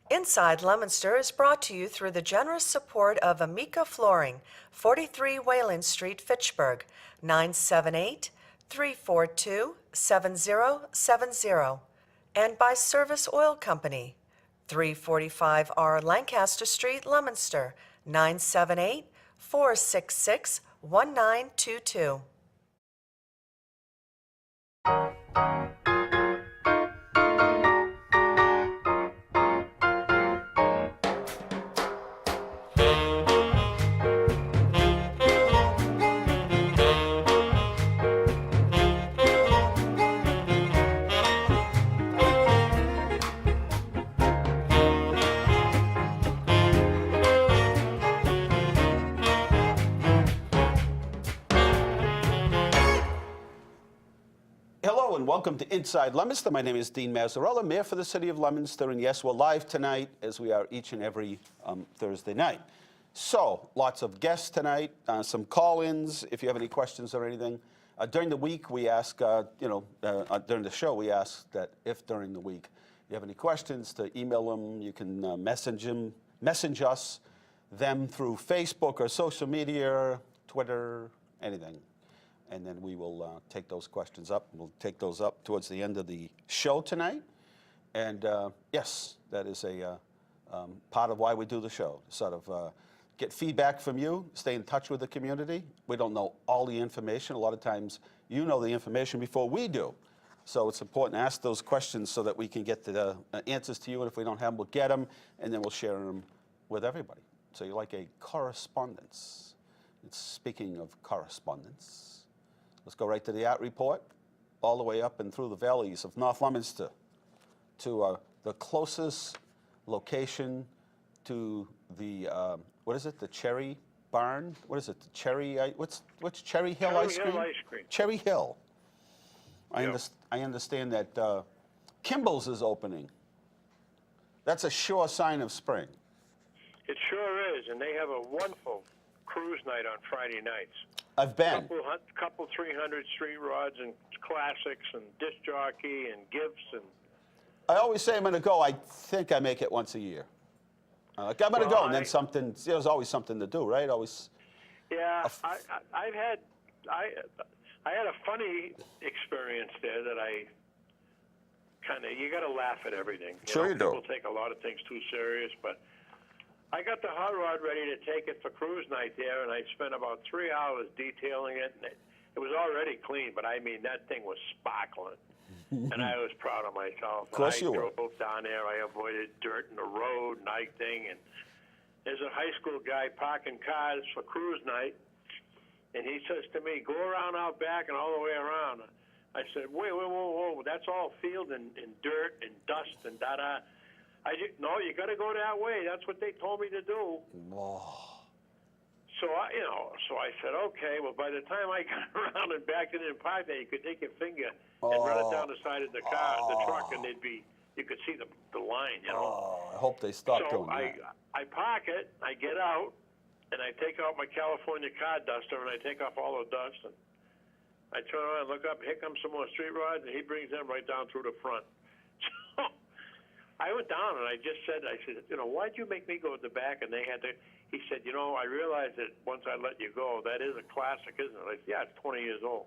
Inside Leominster is brought to you through the generous support of Amica Flooring, 43 Wayland Street, Fitchburg, 978-342-7070, and by Service Oil Company, 345R Lancaster Street, Leominster, 978-466-1922. Hello and welcome to Inside Leominster. My name is Dean Mazzarella, Mayor for the City of Leominster, and yes, we're live tonight as we are each and every Thursday night. So, lots of guests tonight, some call-ins if you have any questions or anything. During the week, we ask, during the show, we ask that if during the week you have any questions, to email them. You can message us them through Facebook or social media, Twitter, anything. And then we will take those questions up. We'll take those up towards the end of the show tonight. And yes, that is a part of why we do the show, sort of get feedback from you, stay in touch with the community. We don't know all the information. A lot of times you know the information before we do. So it's important to ask those questions so that we can get the answers to you. And if we don't have them, we'll get them, and then we'll share them with everybody. So you're like a correspondence. It's speaking of correspondence. Let's go right to the art report, all the way up and through the valleys of North Leominster to the closest location to the, what is it, the Cherry Barn? What is it, the Cherry, what's Cherry Hill Ice Cream? Cherry Hill Ice Cream. Cherry Hill. Yep. I understand that Kimball's is opening. That's a sure sign of spring. It sure is, and they have a wonderful cruise night on Friday nights. I've been. Couple 300 street rods and classics and disc jockey and gifts and. I always say I'm going to go. I think I make it once a year. I'm going to go, and then something. There's always something to do, right? Always. Yeah, I had a funny experience there that I kind of. You got to laugh at everything. Sure you do. People take a lot of things too serious, but. I got the hot rod ready to take it for cruise night there, and I spent about 3 hours detailing it. And it was already clean, but I mean, that thing was sparkling. And I was proud of myself. Of course you were. I drove down there. I avoided dirt in the road and everything. And there's a high school guy parking cars for cruise night, and he says to me, "Go around out back and all the way around." I said, whoa, that's all field and dirt and dust and da-da. No, you got to go that way. That's what they told me to do. Whoa. So I said, okay. Well, by the time I got around and backed it in park there, you could take your finger and run it down the side of the car, the truck, and you could see the line, I hope they stop doing that. So I park it, I get out, and I take out my California car duster, and I take off all the dust, and I turn around and look up. Here comes some more street rods, and he brings them right down through the front. So I went down and I said, why'd you make me go to the back? And he said, I realized that once I let you go, that is a classic, isn't it? I said, yeah, it's 20 years old.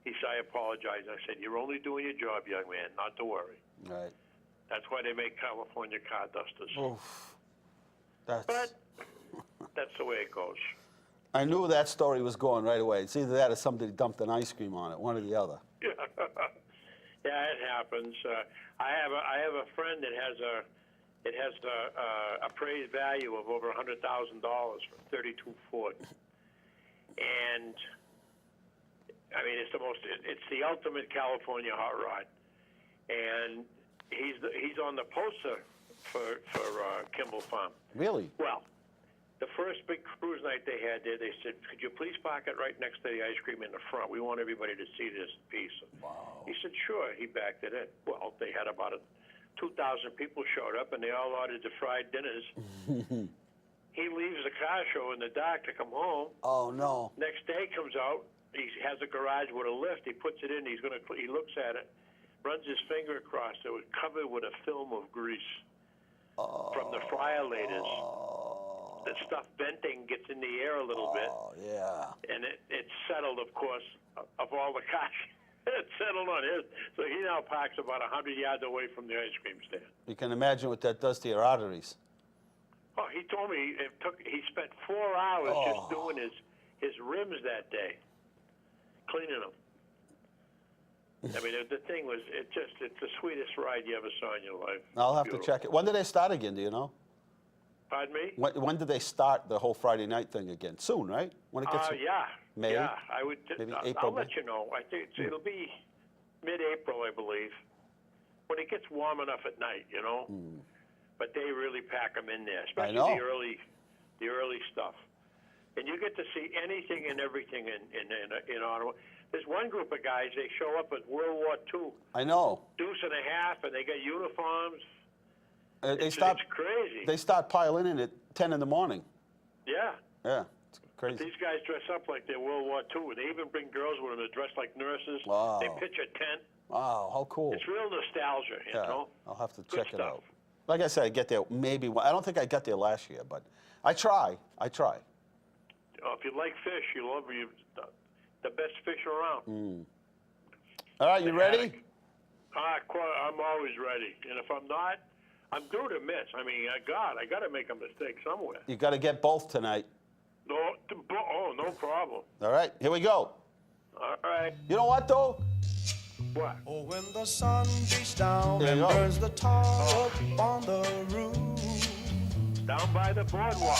He said, I apologize. I said, you're only doing your job, young man, not to worry. Right. That's why they make California car dusters. Oof. But that's the way it goes. I knew that story was going right away. It's either that or somebody dumped an ice cream on it, one or the other. Yeah, it happens. I have a friend that has a appraised value of over $100,000 for 32 Ford, and I mean it's the ultimate California hot rod, and he's on the poster for Kimball Farm. Really? Well, the first big cruise night they had there, they said, could you please park it right next to the ice cream in the front? We want everybody to see this piece. Wow. He said, sure. He backed it in. Well, they had about 2,000 people showed up, and they all ordered the fried dinners. He leaves the car show in the dark to come home. Oh, no. Next day comes out. He has a garage with a lift. He puts it in. He looks at it, runs his finger across. It was covered with a film of grease. from the fryer laters. The stuff venting gets in the air a little bit. Oh, yeah. And it's settled, of course, of all the cars. It's settled on his. So he now parks about 100 yards away from the ice cream stand. You can imagine what that does to your arteries. Oh, he told me he spent 4 hours just doing his rims that day, cleaning them. I mean, the thing was, it's the sweetest ride you ever saw in your life. I'll have to check it. When do they start again, do you know? Pardon me? When do they start the whole Friday night thing again? Soon, right? When it gets Yeah. May? Yeah, I would. Maybe I'll April, let May? you know. I think it'll be mid-April, I believe, when it gets warm enough at night, you know. But they really pack them in there, especially know. the early stuff. And you get to see anything and everything in Ottawa. There's one group of guys. They show up at World War II. I know. Deuce and a half, and they got uniforms. It's crazy. They start piling in at 10 in the morning. Yeah. Yeah, it's crazy. These guys dress up like they're World War II. They even bring girls with them that dress like nurses. Wow. They pitch a tent. Wow, how cool. It's real nostalgia, you know? I'll have to Good check it stuff. out. Like I said, I get there maybe I don't think I got there last year, but I try. If you like fish, you love the best fish around. All right, you ready? I'm always ready. And if I'm not, I'm due to miss. I mean, I got to make a mistake somewhere. You got to get both tonight. No problem. All right, here we go. All right. You know what, though? What? Oh, when the sun beats down There and you go. burns the tar up on the roof, Down by the boardwalk.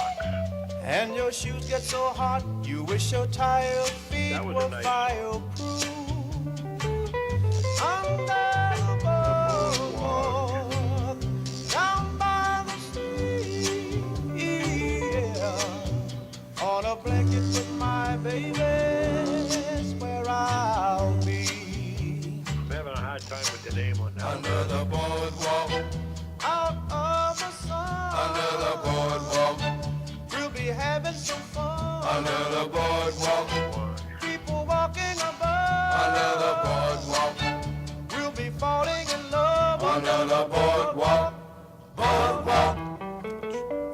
and your shoes get so hot, you wish your tired feet That was a were nice fireproof. Under the boardwalk, down by the sea, yeah. On a blanket with my baby, that's where I'll be. I'm having a hard time with the name on that. Under the boardwalk, out of the sun. Under the boardwalk, we'll be having some fun. Under the boardwalk, people walking above. Under the boardwalk, we'll be falling in love. Under the boardwalk, boardwalk.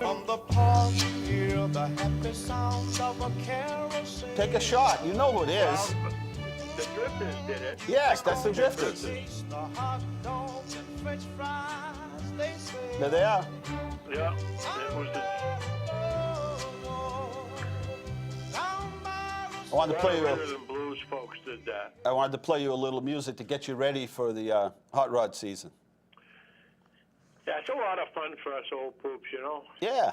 From the park, you hear the happy sounds of a carousel. Take a shot. You know who it is. The Drifters did it. Yes, that's the Drifters. Taste the hot dogs and French fries, they say. There they are. Yeah. It was the I wanted to play you. Rhythm and Blues folks did that. I wanted to play you a little music to get you ready for the hot rod season. Yeah, it's a lot of fun for us old poops, you know. Yeah,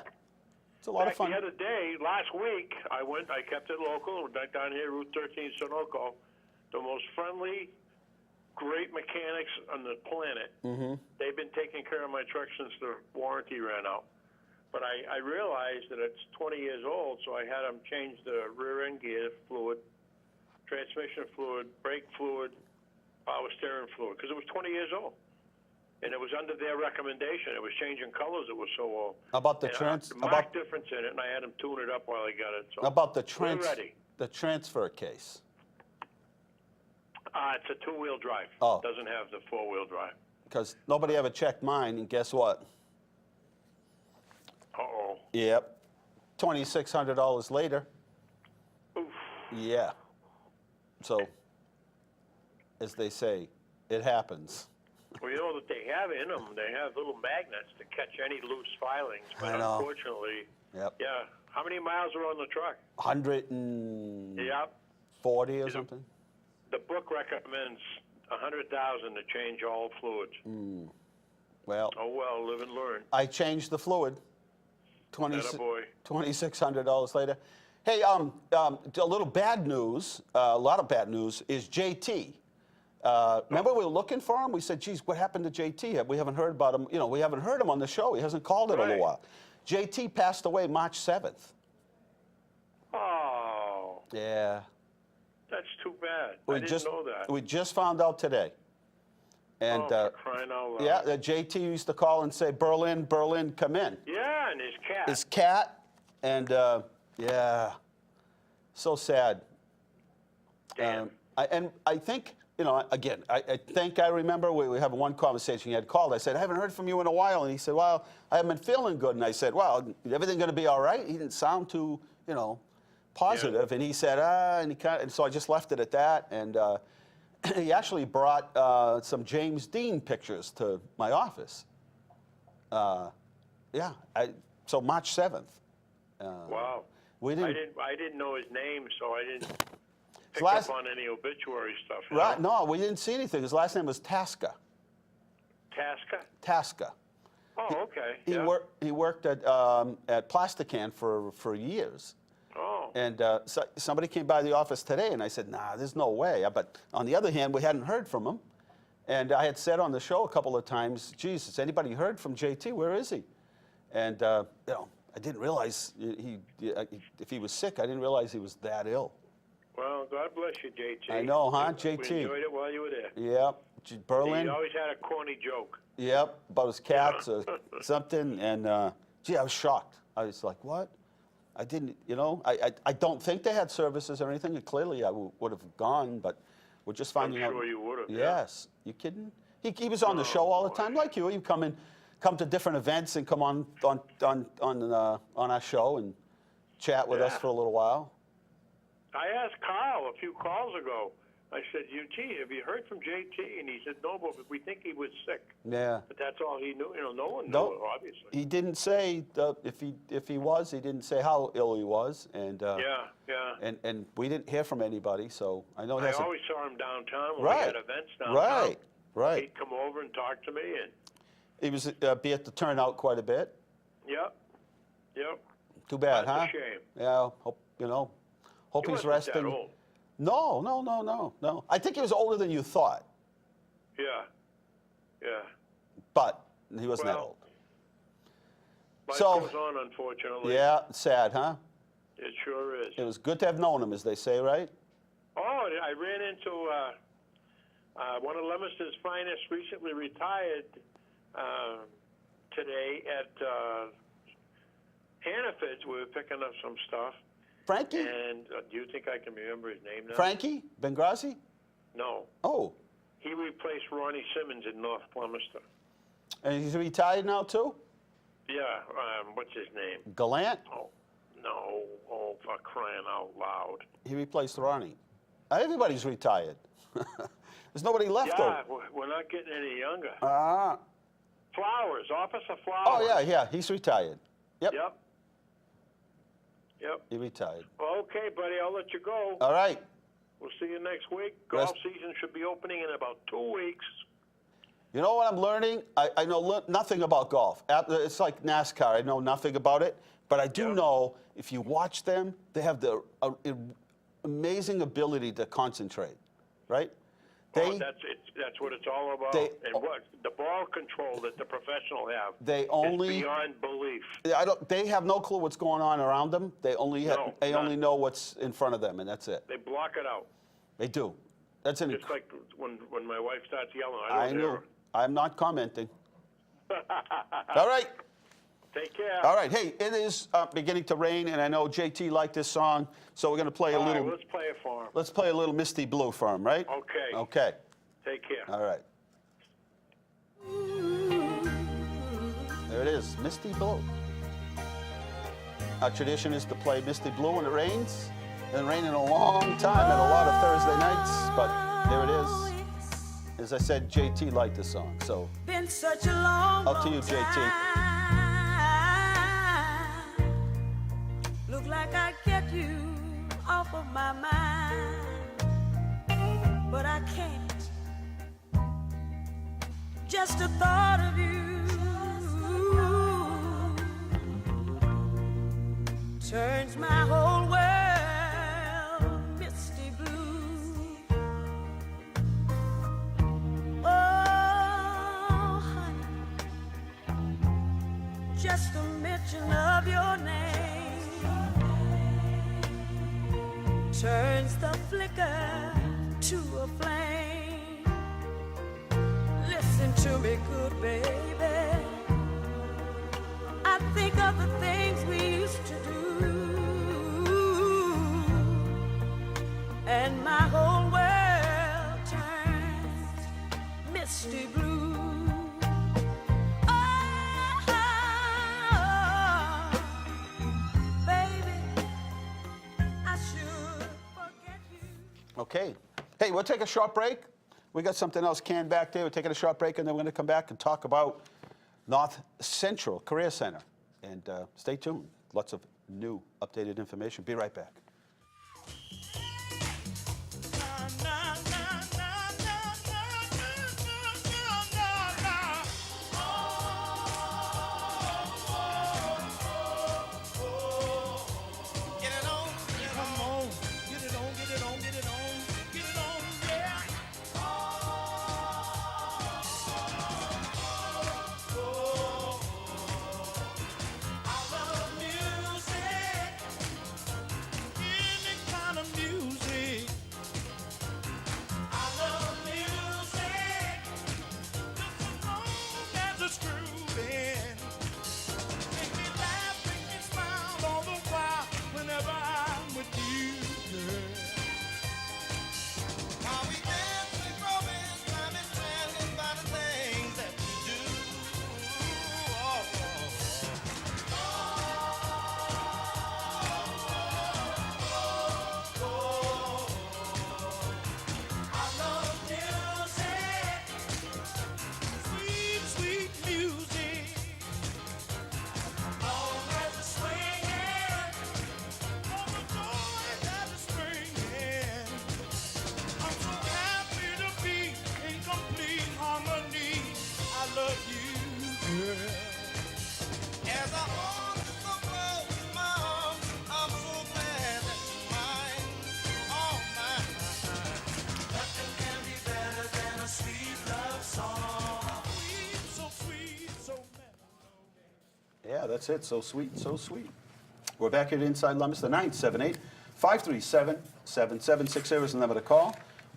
it's a lot In of fact, fun. the other day, last week, I kept it local, right down here, Route 13, Sunoco. The most friendly, great mechanics on the planet. Mm-hmm. They've been taking care of my truck since the warranty ran out. But I realized that it's 20 years old, so I had them change the rear end gear fluid, transmission fluid, brake fluid, power steering fluid, because it was 20 years old. And it was under their recommendation. It was changing colors. It was so old. How about the marked difference in it, and I had them tune it up while I got it. So about the we're ready. the transfer case? It's a two-wheel drive. Oh. It doesn't have the four-wheel drive. Because nobody ever checked mine, and guess what? Uh-oh. Yep, $2,600 later. Oof. Yeah. So, as they say, it happens. Well, you know that they have in them, they have little magnets to catch any loose filings. But I know. unfortunately, Yep. yeah. How many miles are on the truck? 140 Yep. or something. The book recommends 100,000 to change all fluids. Well, Oh, well, live and learn. I changed the fluid. Attaboy. $2,600 later. Hey, a little bad news, a lot of bad news, is JT. Remember we were looking for him? We said, geez, what happened to JT? We haven't heard about him. You know, we haven't heard him on the show. He hasn't called in a little Right. while. JT passed away March 7th. Oh, Yeah. that's too bad. I didn't know that. We just found out today. And for crying out loud. yeah, JT used to call and say, Berlin, Berlin, come in. Yeah, and his cat. His cat, and yeah, so sad. Damn. I think you know, again, I think I remember we were having one conversation. He had called. I said, I haven't heard from you in a while. And he said, well, I haven't been feeling good. And I said, well, is everything going to be all right? He didn't sound too, you know, positive. Yeah. And he said, and so I just left it at that. And he actually brought some James Dean pictures to my office. Yeah, so March 7th. Wow. We didn't. I didn't know his name, so I didn't pick last- up on any obituary stuff. Right? No, we didn't see anything. His last name was Tasca. Tasca? Tasca. Oh, okay. He yeah. worked at Plastican for years. Oh. And so somebody came by the office today, and I said, nah, there's no way. But on the other hand, we hadn't heard from him. And I had said on the show a couple of times, geez, has anybody heard from JT? Where is he? And, you know, I didn't realize if he was sick, I didn't realize he was that ill. Well, God bless you, JT. I know, huh, We JT? enjoyed it while you were there. Yep, Berlin. He always had a corny joke. Yep, about his cats or something. And, gee, I was shocked. I was like, what? I didn't, you know, I don't think they had services or anything. Clearly, I would have gone, but we're just finding out. I'm sure you would have. Yes. You kidding? He was on the show all the time, like you. He'd come to different events and come on our show and chat with us Yeah. for a little while. I asked Carl a few calls ago. I said, gee, have you heard from JT? And he said, no, but we think he was sick. Yeah. But that's all he knew. You know, no one knew, No, obviously. he didn't say if he was. He didn't say how ill he was, and Yeah. and we didn't hear from anybody. So I know I that's always saw him downtown when Right. we had events downtown. right. He'd come over and talk to me, and He was be at the turnout quite a bit. yep. Too bad, That's a huh? shame. Yeah. Hope He he's wasn't resting. that old. No. I think he was older than you thought, Yeah. but he wasn't that Well, old. Life So- goes on, unfortunately. Yeah, sad, huh? It sure is. It was good to have known him, as they say, right? Oh, I ran into one of Leominster's finest, recently retired, today at Hannaford's. We were picking up some stuff. Frankie? And do you think I can remember his name now? Frankie Bengrazi? No. Oh, He replaced Ronnie Simmons in North Leominster. and he's retired now too? Yeah, what's his name? Gallant? Oh, no. Oh, for crying out loud. He replaced Ronnie. Everybody's retired. There's nobody left Yeah, over. we're not getting any younger. Ah. Flowers, Officer Flowers. Oh, yeah, he's retired. Yep. Yep. He retired. Well, okay, buddy, I'll let you go. All right. We'll see you next week. Golf Rest- season should be opening in about 2 weeks. You know what I'm learning? I know nothing about golf. It's like NASCAR. I know nothing about it. But I do know if you watch them, they have the amazing ability to concentrate, right? That's what it's all about. And what the ball control that the professional have is beyond belief. They have no clue what's going on around them. They only know what's in front of them, and that's it. They block it out. They do. That's an. Just like when my wife starts yelling, I don't know. hear her. I'm not commenting. All right. Take care. All right. Hey, it is beginning to rain, and I know JT liked this song, so we're going to play a little. Let's play it for him. Let's play a little Misty Blue for him, right? Okay. Okay. Take care. All right. There it is, Misty Blue. Our tradition is to play Misty Blue when it rains. It's been raining a long time and a lot of Thursday nights, but there it is. As I said, JT liked the song, so Been such a long, up to you, JT. Look like I get you off of my mind, but I can't. Just the thought of you turns my whole world misty blue. Oh, honey, just a mention of your name turns the flicker to a flame. Listen to me, good baby. I think of the things we used to do, and my whole world turns misty blue. Baby, I should forget you. Okay. Hey, we'll take a short break. We got something else canned back there. We're taking a short break, and then we're going to come back and talk about North Central Career Center. And stay tuned. Lots of new, updated information. Be right back. Get it on, come on. Get it on, get it on, get it on. Get it on, yeah. I love music. Any kind of music. I love music. Just as long as it's grooving. Make me laugh, make me smile all the while whenever I'm with you, girl. While we dance, we grow in, time is standing by the things that we do. Oh, I love music, sweet, sweet music. Long as it's swinging, all the joy that is bringing. I'm so happy to be in complete harmony. I love you, girl. As I hold you so close in my arms, I'm so glad that you're mine, all mine. Nothing can be better than a sweet love song. Sweet, so sweet, so mellow. Yeah, that's it. So sweet, so sweet. We're back here at Inside Leominster, 978-537-7760 is the number to call.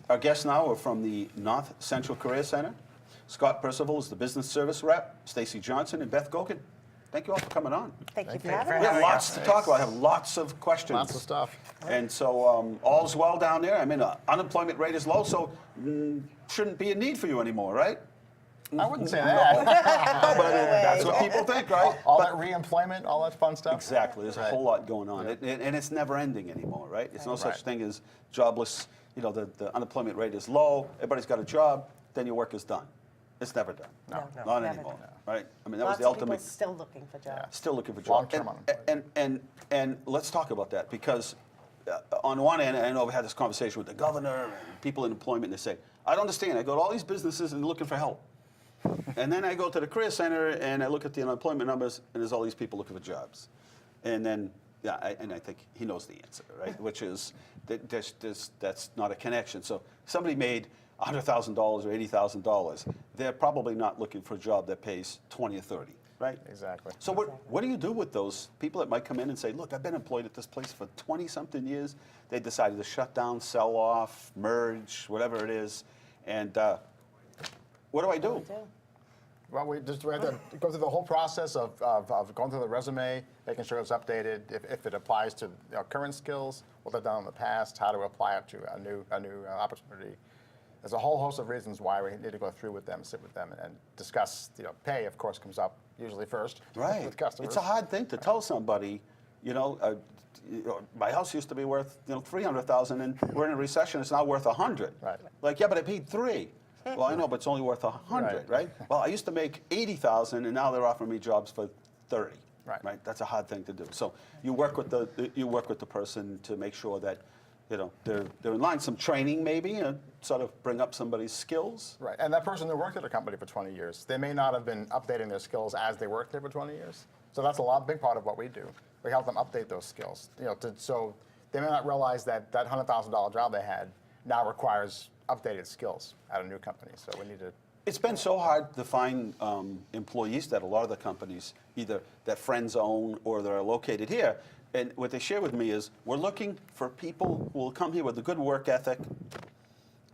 Our guests now are from the North Central Career Center. Scott Percival is the business service rep, Stacy Johnson and Beth Gogan. Thank you all for coming on. Thank you for you. having We us. have lots to talk about. I have lots of questions. Lots of stuff. And so all's well down there. I mean, unemployment rate is low, so shouldn't be a need for you anymore, right? I wouldn't say that. No, but I mean, that's what people think, right? All But- that re-employment, all that fun stuff. Exactly. There's a Right. whole lot going on. And it's never ending anymore, right? It's no such Right. thing as jobless. You know, the unemployment rate is low, everybody's got a job, then your work is done. It's never done. No, Not never anymore, done. right? I mean, that Lots was the of people ultimate. still looking for jobs. Still looking for jobs. Long-term unemployment. And let's talk about that because on one end, I know we had this conversation with the governor and people in employment, and they say, I don't understand. I go to all these businesses and they're looking for help. And then I go to the career center and I look at the unemployment numbers and there's all these people looking for jobs. And then, yeah, I think he knows the answer, right? Which is that that's not a connection. So somebody made $100,000 or $80,000. They're probably not looking for a job that pays 20 or 30, right? Exactly. So what do you do with those people that might come in and say, look, I've been employed at this place for 20-something years. They decided to shut down, sell off, merge, whatever it is. And what do I do? Well, we have to go through the whole process of going through the resume, making sure it's updated, if it applies to current skills, what they've done in the past, how to apply it to a new opportunity. There's a whole host of reasons why we need to go through with them, sit with them, and discuss. Pay, of course, comes up usually first Right. with customers. It's a hard thing to tell somebody, my house used to be worth $300,000 and we're in a recession, it's now worth $100,000. Right. Like, yeah, but I paid $3. Well, I know, but it's only worth $100,000, right? Well, I used to make $80,000 and now they're offering me jobs for $30,000. Right. That's a hard thing to do. So you work with the person to make sure that they're in line. Some training maybe, sort of bring up somebody's skills. Right, and that person who worked at a company for 20 years, they may not have been updating their skills as they worked there for 20 years. So that's big part of what we do. We help them update those skills. So they may not realize that that $100,000 job they had now requires updated skills at a new company. So we need to. It's been so hard to find employees that a lot of the companies, either that friends own or that are located here. And what they share with me is, we're looking for people who will come here with a good work ethic,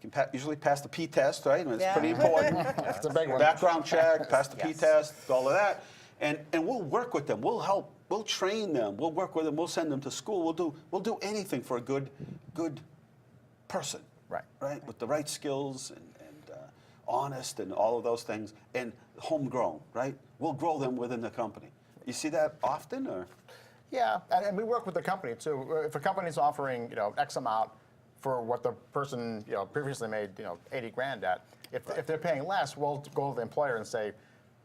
can usually pass the P test, right? And it's Yeah. pretty important. That's a big one. Background check, pass the P Yes. test, all of that. And we'll work with them. We'll help. We'll train them. We'll work with them. We'll send them to school. We'll do anything for a good person. Right. Right? With the right skills and honest and all of those things, and homegrown, right? We'll grow them within the company. You see that often, or? Yeah, and we work with the company too. If a company's offering, X amount for what the person, previously made, 80 grand at, if they're paying less, we'll go to the employer and say,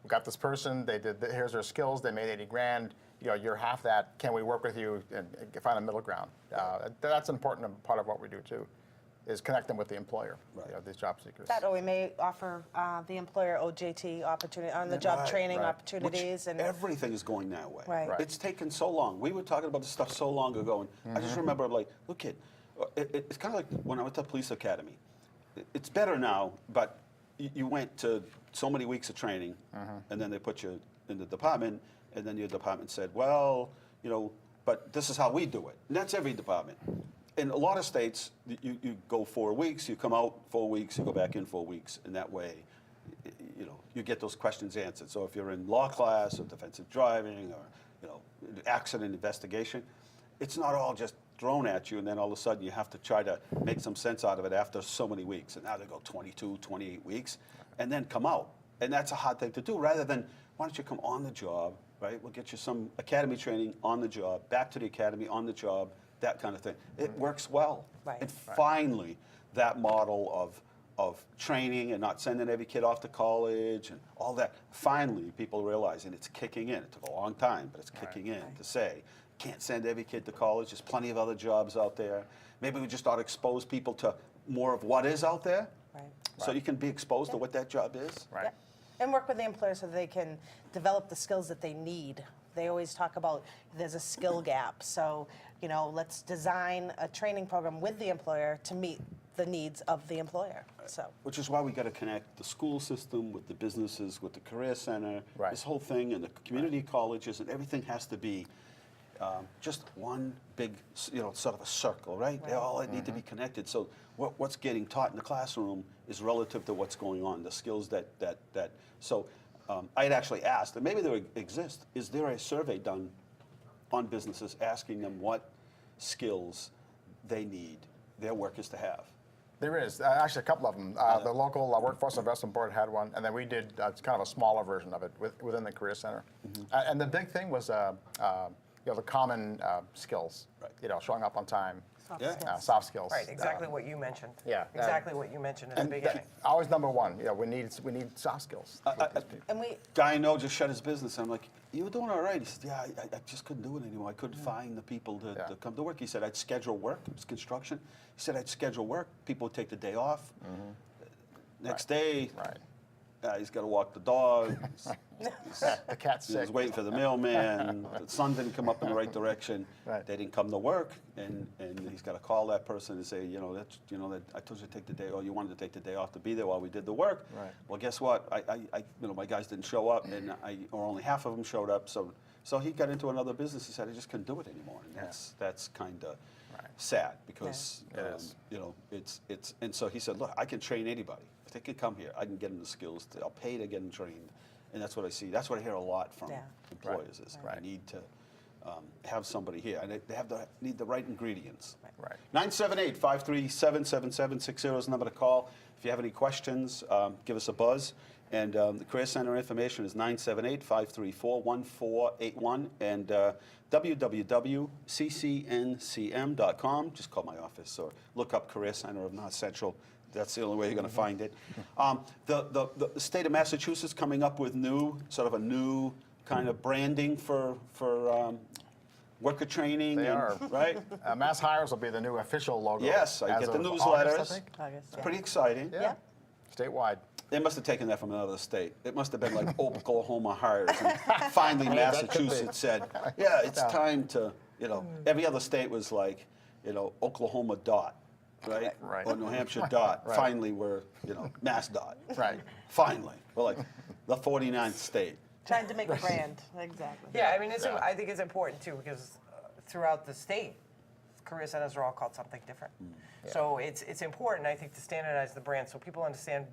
we got this person, here's their skills, they made 80 grand, you're half that, can we work with you and find a middle ground? That's an important part of what we do too, is connect them with the employer, these job seekers. That, or we may offer the employer OJT opportunity, on-the-job Right, training right. opportunities. Which everything is going that way. Right. It's taken so long. We were talking about this stuff so long ago, and I just remember, like, look, kid, it's kind of like when I went to police academy. It's better now, but you went to so many weeks of training, and then they put you in the department, and then your department said, well, but this is how we do it. And that's every department. In a lot of states, you go 4 weeks, you come out 4 weeks, you go back in 4 weeks, and that way, you get those questions answered. So if you're in law class or defensive driving or, accident investigation, it's not all just thrown at you, and then all of a sudden you have to try to make some sense out of it after so many weeks. And now they go 22, 28 weeks, and then come out. And that's a hard thing to do, rather than, why don't you come on the job, right? We'll get you some academy training on the job, back to the academy on the job, that kind of thing. It works well. Right. And finally, that model of training and not sending every kid off to college and all that, finally people realize, and it's kicking in. It took a long time, but it's kicking in to say, can't send every kid to college. There's plenty of other jobs out there. Maybe we just ought to expose people to more of what is out there. Right. So you can be exposed to what that job is. Right. Yeah. And work with the employer so they can develop the skills that they need. They always talk about there's a skill gap. So, let's design a training program with the employer to meet the needs of the employer. So, Which is why we got to connect the school system with the businesses, with the career center, Right. this whole thing, and the community colleges, and everything has to be just one big, sort of a circle, right? They all need to be connected. So what's getting taught in the classroom is relative to what's going on, the skills that. So I had actually asked, and maybe there exist, is there a survey done on businesses asking them what skills they need their workers to have? There is, actually a couple of them. The local Workforce Investment Board had one, and then we did it's kind of a smaller version of it within the Career Center. And the big thing was the common skills, showing up on time, soft skills. Right, exactly what you mentioned. Yeah. Exactly what you mentioned in the And beginning. always number one, we need soft skills. and we, Guy I know just shut his business. I'm like, you were doing all right. He said, yeah, I just couldn't do it anymore. I couldn't find the people to come to work. He said, I'd schedule work. It was construction. He said, I'd schedule work. People would take the day off. Next day, he's got to walk the dog. The cat's He was sick. waiting for the mailman. The sun didn't come up in the right direction. Right. They didn't come to work, and he's got to call that person and say, that I told you to take the day, or you wanted to take the day off to be there while we did the work. Right. Well, guess what? My guys didn't show up, and or only half of them showed up. So he got into another business. He said, I just couldn't do it anymore, and that's kind of sad because it's and so he said, look, I can train anybody. If they can come here, I can get them the skills. I'll pay to get them trained. And that's what I see. That's what I hear a lot from employers is I need to have somebody here. And they need the right ingredients. Right. 978-537-7760 is the number to call. If you have any questions, give us a buzz. And the Career Center information is 978-534-1481 and www.ccncm.com. Just call my office or look up Career Center of North Central. That's the only way you're going to find it. The state of Massachusetts coming up with a new kind of branding for worker training. They are. Right? Mass Hires will be the new official logo. Yes, I as get the of newsletters. August, I think. August, It's pretty exciting. Yeah. Statewide. They must have taken that from another state. It must have been like Oklahoma Hires. And finally, that could be. Massachusetts said, yeah, it's time to, every other state was like, Oklahoma dot, right? Right. Or New Hampshire dot. Right. Finally, we're, Mass dot. Right. Finally. We're like the 49th state. trying to make a brand. Exactly. Yeah, I mean, I think it's important too because throughout the state, career centers are all called something different. So it's important, I think, to standardize the brand so people understand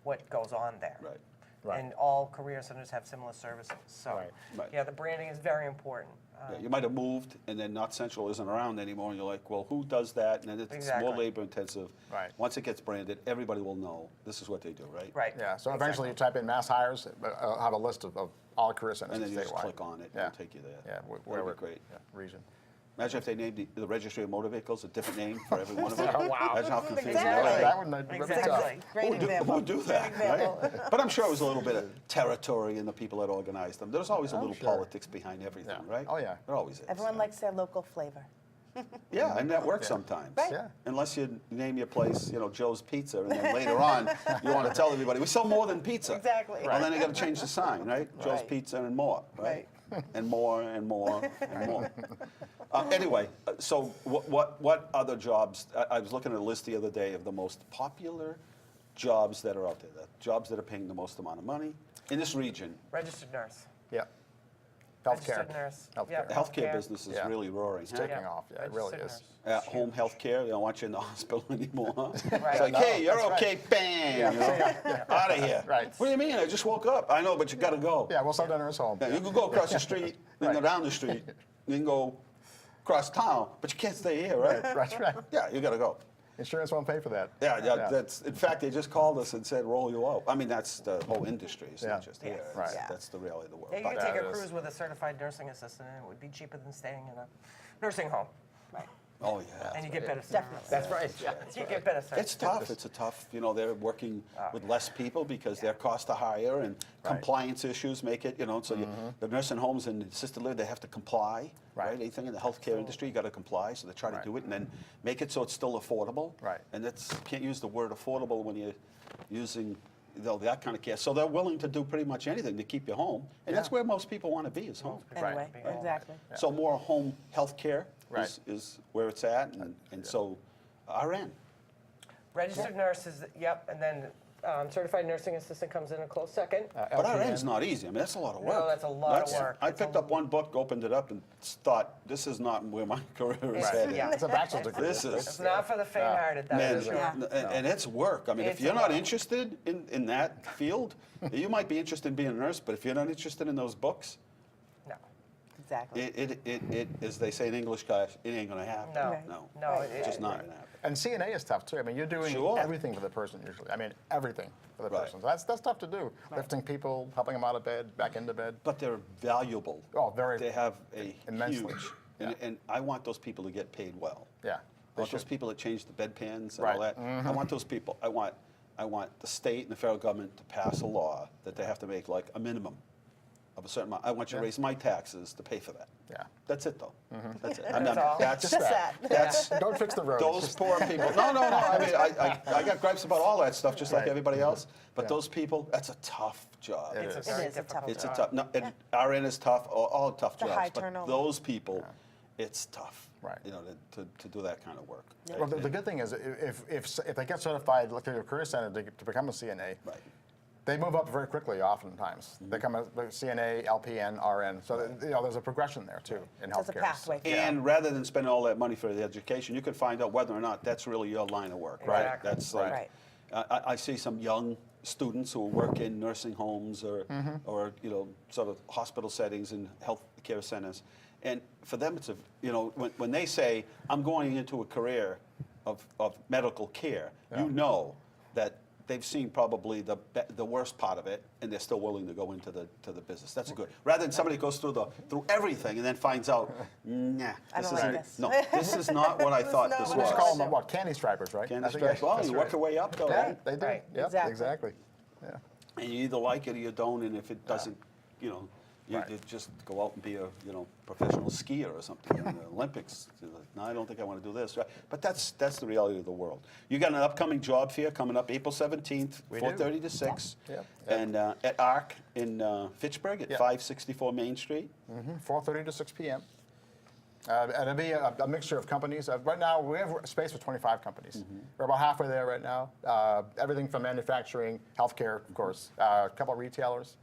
what goes on there. Right. Right. And all career centers have similar services. So, Right. Right. yeah, the branding is very important. Yeah, you might have moved, and then North Central isn't around anymore, and you're like, well, who does that? And then it's Exactly. more labor intensive. Right. Once it gets branded, everybody will know this is what they do, right? Right. Yeah, so eventually you type in mass hires, I'll have a list of all career centers And then you just statewide. click on it, and Yeah. it'll take you there. Yeah, That'd be wherever, great. yeah, region. Imagine if they named the registry of motor vehicles a different name for every one of them. Oh, wow. Imagine how confusing Exactly. that would be. That would be really tough. Exactly. Great Who example. would do that, example. right? But I'm sure it was a little bit of territory in the people that organized them. There's always a little sure. politics behind everything, Yeah. right? Oh, yeah. There always is. Everyone likes their local flavor. Yeah, and that works sometimes. Right. Yeah. Unless you name your place, Joe's Pizza, and then later on you want to tell everybody we sell more than pizza. Exactly. Well, then you got to change the sign, right? Joe's Right. Pizza and more, right? And more and more and more. Anyway, so what other jobs? I was looking at a list the other day of the most popular jobs that are out there, the jobs that are paying the most amount of money in this region. Registered nurse. Yeah. Healthcare. Registered nurse. Healthcare. Yep. The healthcare Healthcare. business is Yeah. really roaring. It's huh? taking off. Yeah, it really Registered is. nurse. Home health care, they don't want you in the hospital anymore. It's Right. like, No, hey, you're that's right. okay, bang, out of here. Right. What do you mean? I just woke up. I know, but you got to go. Yeah, we'll send nurse home. Yeah, you can go across the street, then go down the street, you can go across town, but you can't stay here, right? That's right. Yeah, you got to go. Insurance won't pay for that. Yeah, that's, in fact, they just called us and said, roll you out. I mean, that's the whole industry, it's Yeah. not just here. Right. It's- Yeah. That's the reality of the world. Yeah, you But- could take that a is- cruise with a certified nursing assistant, and it would be cheaper than staying in a nursing home. Right. Oh, yeah. And you get better service. Definitely. That's right. Yeah. You get better service. It's tough. It's a tough, they're working with less people because their costs are higher and compliance issues make it, so the nursing homes and assisted living, they have to comply, right? Right. Anything in the healthcare industry, you got to comply. So they try to Right. do it and then make it so it's still affordable. Right. And can't use the word affordable when you're using that kind of care. So they're willing to do pretty much anything to keep you home. And that's Yeah. where most people want to be is home. Anyway, Right. exactly. So more home health care Right. is where it's at. And so RN. Registered nurses, yep, and then certified nursing assistant comes in a close second. But RN's not easy. I mean, that's a lot of work. No, that's a lot of work. I It's a picked up one book, opened it up, and thought, this is not where my career is Right. headed. Yeah. It's a bachelor's degree. This It's is, not for the faint-hearted, that man, is sure. Yeah. and it's work. I mean, if It's you're a not lot. interested in that field, you might be interested in being a nurse, but if you're not interested in those books, No, Exactly. it as they say in English, guys, it ain't going to happen. no, Right. No. no. Right. It's just not going to happen. And CNA is tough too. I mean, you're doing Sure. everything for the person usually. I mean, everything for the Right. person. So that's tough to do. Lifting people, helping them out of bed, back into bed. But they're valuable. Oh, very- They have a immensely. huge, Yeah. and I want those people to get paid well. Yeah. I they want those should. people that change the bedpans and Right. all that. I want those people. I want the state and the federal government to pass a law that they have to make like a minimum of a certain amount. I want you to Yeah. raise my taxes to pay for that. Yeah. That's it, though. That's it. That's all. That's Just that. That's Don't fix the roads. those poor people. No. I mean, I got gripes about all that stuff, just like Right. everybody else. But Yeah. those people, that's a tough job. It It's a is. very It is a difficult tough It's a job. tough. No, and RN is tough. All tough It's a jobs. high but turnover. those people, it's tough. Right. To do that kind of work. Well, the good thing is if they get certified through your career center to become a CNA, Right. they move up very quickly oftentimes. They come as CNA, LPN, RN. So there's a progression there too in So it's a healthcare. pathway. And rather than spending all that money for the education, you can find out whether or not that's really your line of work, right? Exactly. That's like, Right. I see some young students who work in nursing homes or sort of hospital settings and health care centers. And for them, it's when they say, I'm going into a career of medical care, you know that they've seen probably the worst part of it, and they're still willing to go into the business. That's good. Rather than somebody goes through everything and then finds out, nah, I don't like this. no, this is not what I thought not this what We was. just call them candy stripers, right? Candy I think stripes. Well, that's you right. work your way up, though, Yeah, right? they do. Right. Yep, Exactly. exactly. Yeah. And you either like it or you don't, and if it doesn't, you Right. just go out and be a professional skier or something in the Olympics. No, I don't think I want to do this. Right? But that's the reality of the world. You got an upcoming job fair coming up April 17th, We do. 4:30 to 6, Yep. and at ARC in Fitchburg at Yep. 564 Main Street. 4:30 to 6 p.m. And it'll be a mixture of companies. Right now, we have space for 25 companies. We're about halfway there right now. Everything from manufacturing, healthcare, of course, a couple of retailers,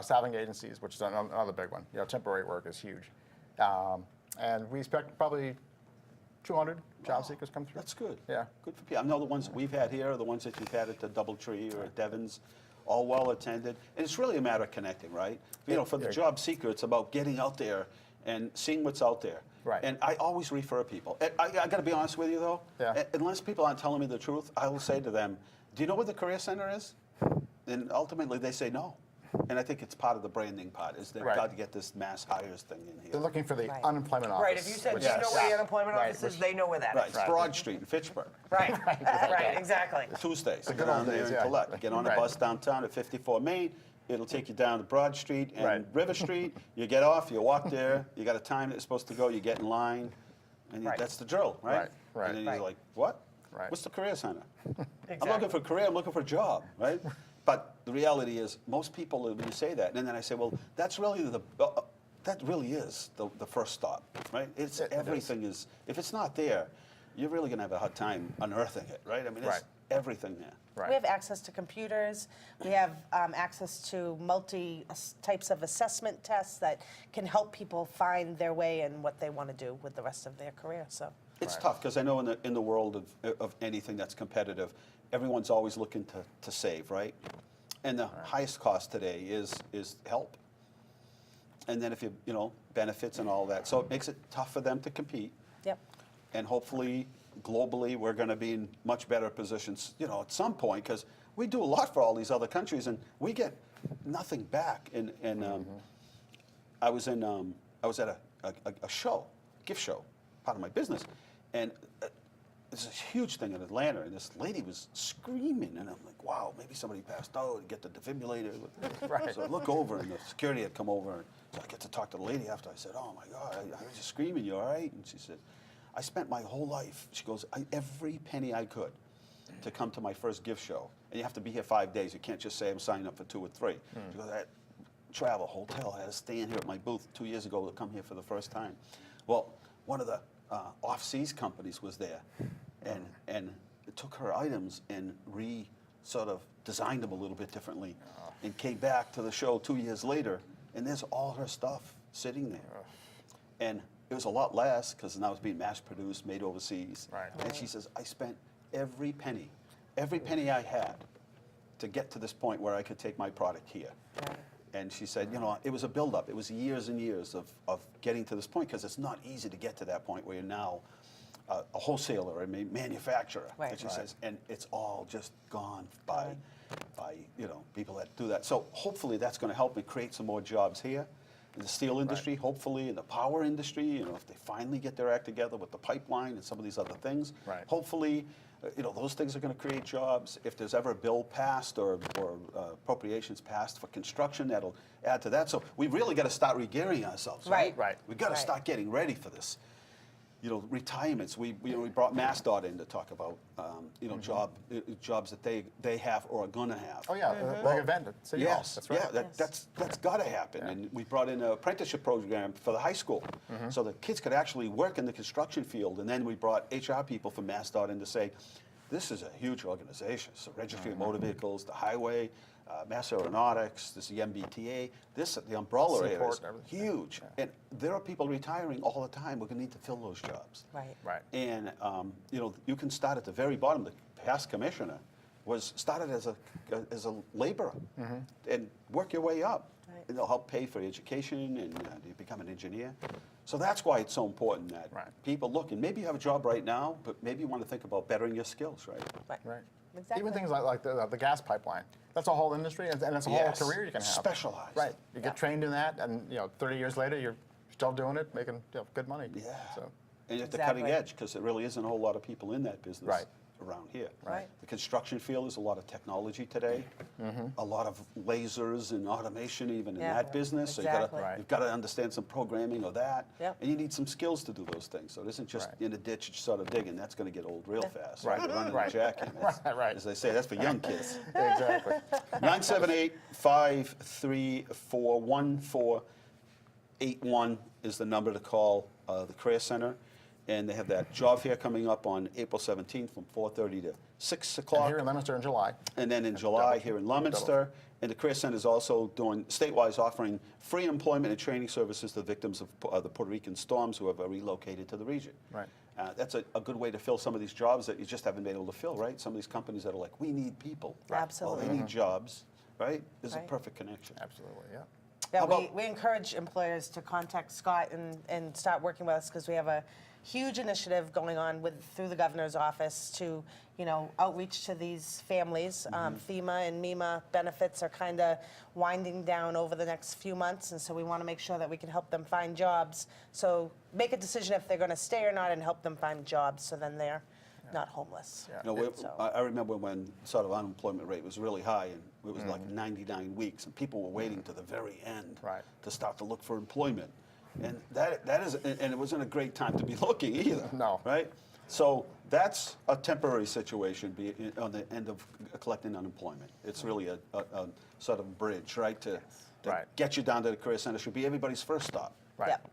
staffing agencies, which is another big one. Temporary work is huge. And we expect probably 200 job seekers come through. That's good. Yeah. Good for people. I know the ones that we've had here are the ones that you've had at the Doubletree or at Devon's all well attended. And it's really a matter of connecting, right? You know, for the job seeker, it's about getting out there and seeing what's out there. Right. And I always refer people. I got to be honest with you, though. Yeah. Unless people aren't telling me the truth, I will say to them, do you know where the Career Center is? And ultimately, they say no. And I think it's part of the branding part, is they've Right. got to get this mass hires thing in here. They're looking for the Right. unemployment office. Right, if you said, do you know Yes. where the unemployment Right, office is, they know where that Right, is. it's Broad Street in Fitchburg. Right, right, exactly. Tuesdays, good get old on there days, and yeah. collect. Get on a Right. bus downtown at 54 Main. It'll take you down to Broad Street and Right. River Street. You get off, you walk there. You got a time that you're supposed to go. You get in line, and Right. that's the drill, right? Right, right. And then Right. you're like, what? Right. What's the Career Center? I'm Exactly. looking for a career. I'm looking for a job, right? But the reality is, most people, when you say that, and then I say, well, that's really that really is the first stop, right? It's It is. everything is. If it's not there, you're really going to have a hard time unearthing it, right? I mean, it's Right. everything there. Right. We have access to computers. We have access to types of assessment tests that can help people find their way and what they want to do with the rest of their career. So It's tough because I know in the world of anything that's competitive, everyone's always looking to save, right? And the highest cost today is help. And then if you know, benefits and all that. So it makes it tough for them to compete. yep. And hopefully, globally, we're going to be in much better positions, you know, at some point, because we do a lot for all these other countries, and we get nothing back. And I was at a show, gift show, part of my business, and it's a huge thing in Atlanta, and this lady was screaming, and I'm like, wow, maybe somebody passed out and get the defibrillator. Right. So I look over, and the security had come over, and so I get to talk to the lady after. I said, oh my God, I heard you screaming, you all right? And she said, I spent my whole life, she goes, every penny I could to come to my first gift show. And you have to be here 5 days. You can't just say I'm signing up for 2 or 3. She goes, I travel, hotel, I had to stay in here at my booth 2 years ago to come here for the first time. Well, one of the off-seas companies was there, and it took her items and sort of designed them a little bit differently, and came back to the show 2 years later, and there's all her stuff sitting there. And it was a lot less because now it's being mass-produced, made overseas. Right. And she says, I spent every penny I had to get to this point where I could take my product here. And she said, you know, it was a buildup. It was years and years of getting to this point, because it's not easy to get to that point where you're now a wholesaler, a manufacturer. Right. And she says, and it's all just gone by you know, people that do that. So hopefully that's going to help me create some more jobs here in the steel industry, hopefully in the power industry. You know, if they finally get their act together with the pipeline and some of these other things, Right. hopefully, you know, those things are going to create jobs. If there's ever a bill passed or appropriations passed for construction, that'll add to that. So we've really got to start regearing ourselves, right? Right. We've got to Right. start getting ready for this. You know, retirements. We brought MassDOT in to talk about you know, jobs that they have or are going to have. Oh, yeah, like a vendor. City Hall. Yes, That's right. yeah, that's got to happen. And we brought in an apprenticeship program for the high school, so the kids could actually work in the construction field. And then we brought HR people from MassDOT in to say, this is a huge organization. So Registry of Motor Vehicles, the highway, Mass Aeronautics, this is the MBTA, the umbrella area Seaport is and everything. huge. And there are people retiring all the time. We're going to need to fill those jobs. Right. Right. And you know, you can start at the very bottom. The past commissioner was started as a laborer and work your way up. Right. And they'll help pay for education and you become an engineer. So that's why it's so important that Right. people look. And maybe you have a job right now, but maybe you want to think about bettering your skills, right? Right. Exactly. Even things like the gas pipeline. That's a whole industry, and that's a Yes. whole career you can have. Specialized. Right. You get trained in that, and you know, 30 years later, you're still doing it, making, you know, good money. Yeah. So, And you're at the Exactly. cutting edge, because there really isn't a whole lot of people in that business Right. around here. Right. The construction field is a lot of technology today, a lot of lasers and automation even in Yeah. that business. So Exactly. Right. you've got to understand some programming of that. Yep. And you need some skills to do those things. So it isn't just Right. in a ditch sort of digging. That's going to get old real fast. Right. You're running Right. and jacking. That's, Right. As they say, that's for young kids. exactly. 978-534-1481 is the number to call the Career Center. And they have that job fair coming up on April 17th from 4:30 to 6 And o'clock. here in Leominster in July. And then in July here in Leominster. And the Career Center is also doing, statewide, offering free employment and training services to the victims of the Puerto Rican storms who have relocated to the region. Right. That's a good way to fill some of these jobs that you just haven't been able to fill, right? Some of these companies that are like, we need people. Right. Absolutely. Well, they need jobs, right, is a Right. perfect connection. Absolutely, yeah. Yeah, How about- we encourage employers to contact Scott and start working with us because we have a huge initiative going on through the governor's office to, outreach to these families. FEMA and MEMA benefits are kind of winding down over the next few months, and so we want to make sure that we can help them find jobs. So make a decision if they're going to stay or not, and help them find jobs, so then they're not homeless. Yeah. You know, So- I remember when sort of unemployment rate was really high, and it was like 99 weeks, and people were waiting to the very end Right. to start to look for employment. And that is, and it wasn't a great time to be looking either. No. Right? So that's a temporary situation on the end of collecting unemployment. It's really a sort of bridge, right? To Right. get you down to the career center should be everybody's first stop. Right. Yep.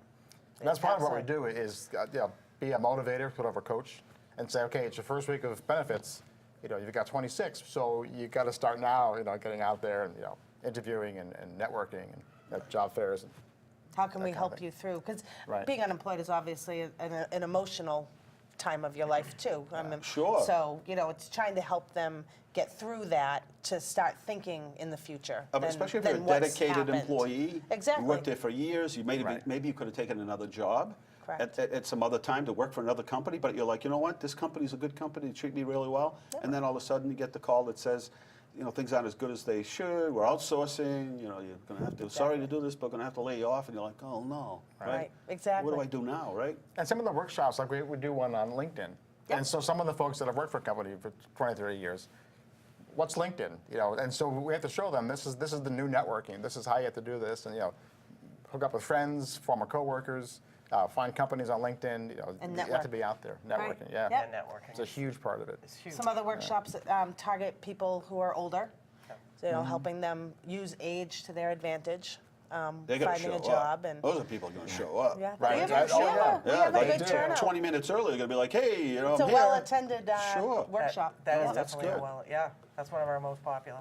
And that's part of what we Absolutely. do is be a motivator, put over a coach, and say, okay, it's your first week of benefits. You've got 26, so you got to start now. Getting out there and interviewing and networking and at job fairs. And How can we kind of help thing. you through? Because Right. being unemployed is obviously an emotional time of your life too. Sure. So it's trying to help them get through that to start thinking in the future. Especially if you're a than what's dedicated happened. employee. Exactly. You worked there for years. Right. Maybe you could have taken another job Correct. at some other time to work for another company, but you're like, you know what, this company's a good company, they treat me really well. And then all of a sudden you get the call that says, things aren't as good as they should, we're outsourcing, you're going to have to, sorry to do this, but going to have to lay you off. And you're like, oh no, Right, exactly. What do I do now, right? And some of the workshops, like we do one on LinkedIn. Yep. And so some of the folks that have worked for a company for 20, 30 years, what's LinkedIn? And so we have to show them this is the new networking. This is how you have to do this, and hook up with friends, former coworkers, find companies on LinkedIn. And you have network. to be out there Right. networking. Yeah, Yep. And networking. it's a huge part of it. It's huge. Some other workshops that target people who are older, so, Mm-hmm. helping them use age to their advantage, They're going to finding show a job. up. And Those are people going to show up. yeah, Right, we have, right. we Oh, have yeah. a, we have a like good turnout. 20 minutes early, you're going to be like, hey, It's I'm a here. well-attended Sure. workshop. That Yeah. is that's definitely good. yeah. That's one of our most popular.